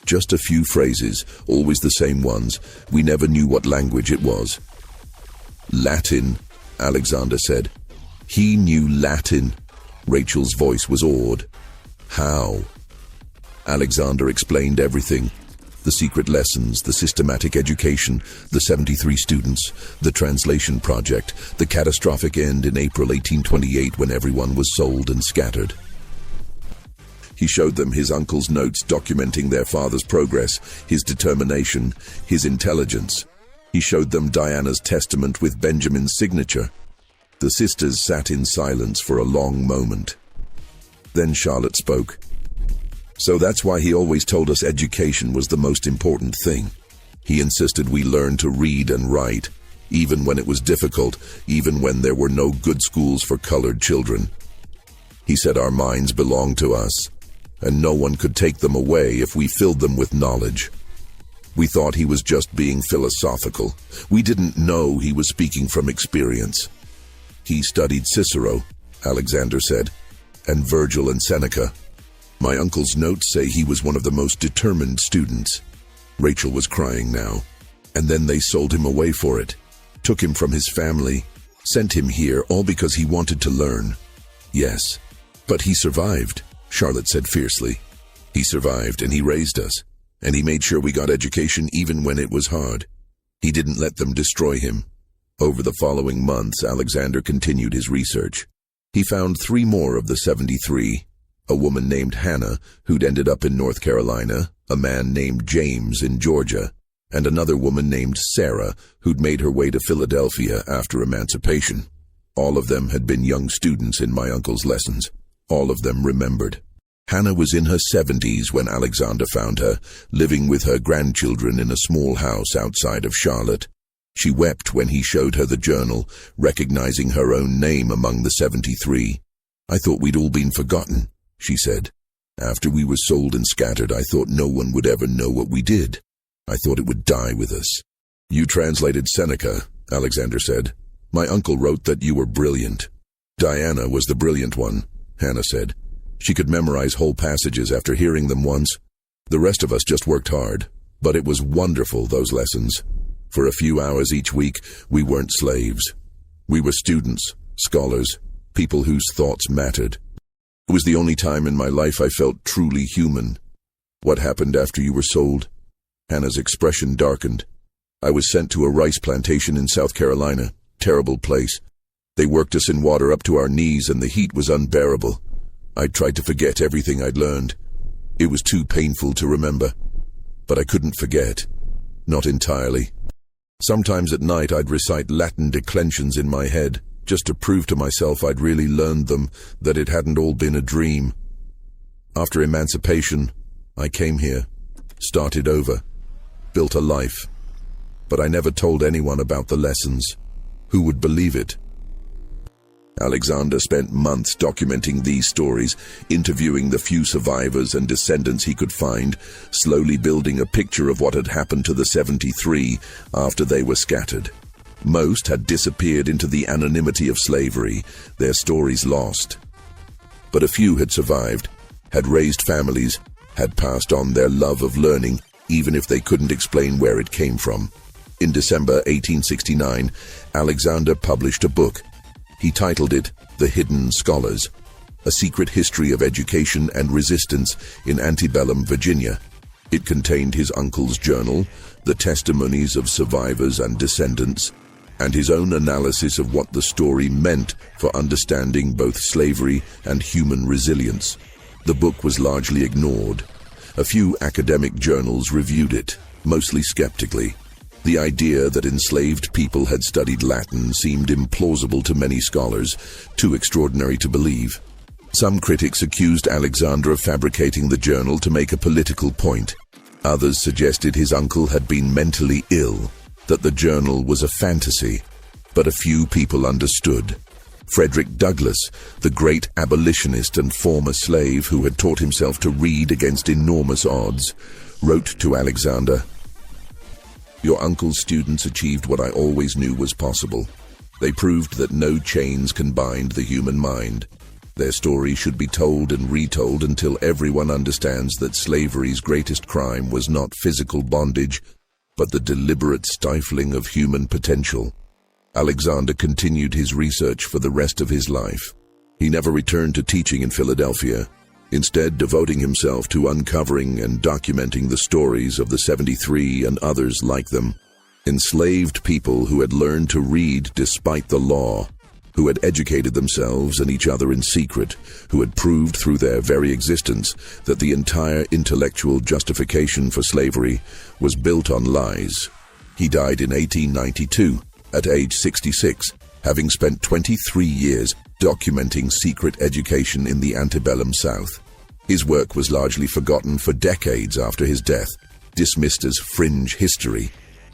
Just a few phrases, always the same ones. We never knew what language it was." "Latin," Alexander said. "He knew Latin." Rachel's voice was awed. How? Alexander explained everything. The secret lessons, the systematic education, the 73 students, the translation project, the catastrophic end in April 1828 when everyone was sold and scattered. He showed them his uncle's notes documenting their father's progress, his determination, his intelligence. He showed them Diana's testament with Benjamin's signature. The sisters sat in silence for a long moment. Then Charlotte spoke. So that's why he always told us education was the most important thing. He insisted we learn to read and write, even when it was difficult, even when there were no good schools for colored children. He said our minds belonged to us, and no one could take them away if we filled them with knowledge. We thought he was just being philosophical. We didn't know he was speaking from experience. He studied Cicero, Alexander said, and Virgil and Seneca. My uncle's notes say he was one of the most determined students. Rachel was crying now. And then they sold him away for it, took him from his family, sent him here, all because he wanted to learn. Yes, but he survived, Charlotte said fiercely. He survived, and he raised us, and he made sure we got education even when it was hard. He didn't let them destroy him. Over the following months, Alexander continued his research. He found 3 more of the 73, a woman named Hannah, who'd ended up in North Carolina, a man named James in Georgia, and another woman named Sarah, who'd made her way to Philadelphia after emancipation. All of them had been young students in my uncle's lessons. All of them remembered. Hannah was in her 70s when Alexander found her, living with her grandchildren in a small house outside of Charlotte. She wept when he showed her the journal, recognizing her own name among the 73. I thought we'd all been forgotten, she said. After we were sold and scattered, I thought no one would ever know what we did. I thought it would die with us. You translated Seneca, Alexander said. My uncle wrote that you were brilliant. Diana was the brilliant one, Hannah said. She could memorize whole passages after hearing them once. The rest of us just worked hard, but it was wonderful, those lessons. For a few hours each week, we weren't slaves. We were students, scholars, people whose thoughts mattered. It was the only time in my life I felt truly human. What happened after you were sold? Hannah's expression darkened. I was sent to a rice plantation in South Carolina. Terrible place. They worked us in water up to our knees and the heat was unbearable. I tried to forget everything I'd learned. It was too painful to remember. But I couldn't forget. Not entirely. Sometimes at night I'd recite Latin declensions in my head, just to prove to myself I'd really learned them, that it hadn't all been a dream. After emancipation, I came here, started over, built a life. But I never told anyone about the lessons. Who would believe it? Alexander spent months documenting these stories, interviewing the few survivors and descendants he could find, slowly building a picture of what had happened to the 73 after they were scattered. Most had disappeared into the anonymity of slavery, their stories lost. But a few had survived, had raised families, had passed on their love of learning, even if they couldn't explain where it came from. In December 1869, Alexander published a book. He titled it The Hidden Scholars, a secret history of education and resistance in antebellum Virginia. It contained his uncle's journal, the testimonies of survivors and descendants, and his own analysis of what the story meant for understanding both slavery and human resilience. The book was largely ignored. A few academic journals reviewed it, mostly skeptically. The idea that enslaved people had studied Latin seemed implausible to many scholars, too extraordinary to believe. Some critics accused Alexander of fabricating the journal to make a political point. Others suggested his uncle had been mentally ill, that the journal was a fantasy. But a few people understood. Frederick Douglass, the great abolitionist and former slave who had taught himself to read against enormous odds, wrote to Alexander, "Your uncle's students achieved what I always knew was possible. They proved that no chains can bind the human mind. Their story should be told and retold until everyone understands that slavery's greatest crime was not physical bondage, but the deliberate stifling of human potential." Alexander continued his research for the rest of his life. He never returned to teaching in Philadelphia, instead devoting himself to uncovering and documenting the stories of the 73 and others like them. Enslaved people who had learned to read despite the law, who had educated themselves and each other in secret, who had proved through their very existence that the entire intellectual justification for slavery was built on lies. He died in 1892, at age 66, having spent 23 years documenting secret education in the antebellum South. His work was largely forgotten for decades after his death, dismissed as fringe history,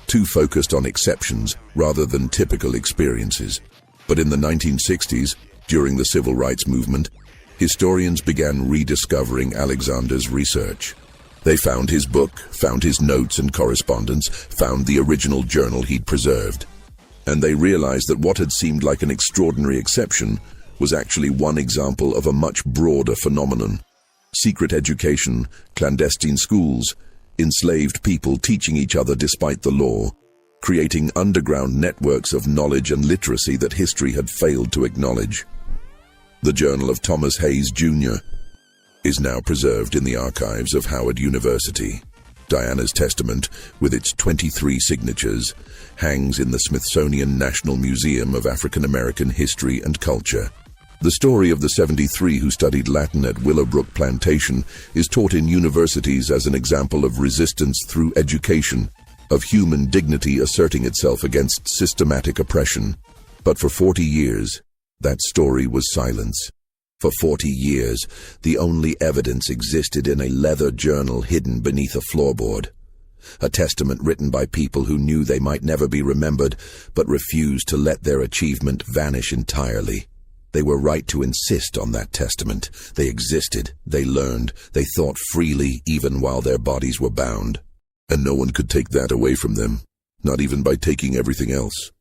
too focused on exceptions rather than typical experiences. But in the 1960s, during the civil rights movement, historians began rediscovering Alexander's research. They found his book, found his notes and correspondence, found the original journal he'd preserved. And they realized that what had seemed like an extraordinary exception was actually one example of a much broader phenomenon. Secret education, clandestine schools, enslaved people teaching each other despite the law, creating underground networks of knowledge and literacy that history had failed to acknowledge. The Journal of Thomas Hayes, Jr. is now preserved in the archives of Howard University. Diana's testament, with its 23 signatures, hangs in the Smithsonian National Museum of African American History and Culture. The story of the 73 who studied Latin at Willowbrook Plantation is taught in universities as an example of resistance through education, of human dignity asserting itself against systematic oppression. But for 40 years, that story was silence. For 40 years, the only evidence existed in a leather journal hidden beneath a floorboard. A testament written by people who knew they might never be remembered, but refused to let their achievement vanish entirely. They were right to insist on that testament. They existed, they learned, they thought freely even while their bodies were bound. And no one could take that away from them, not even by taking everything else.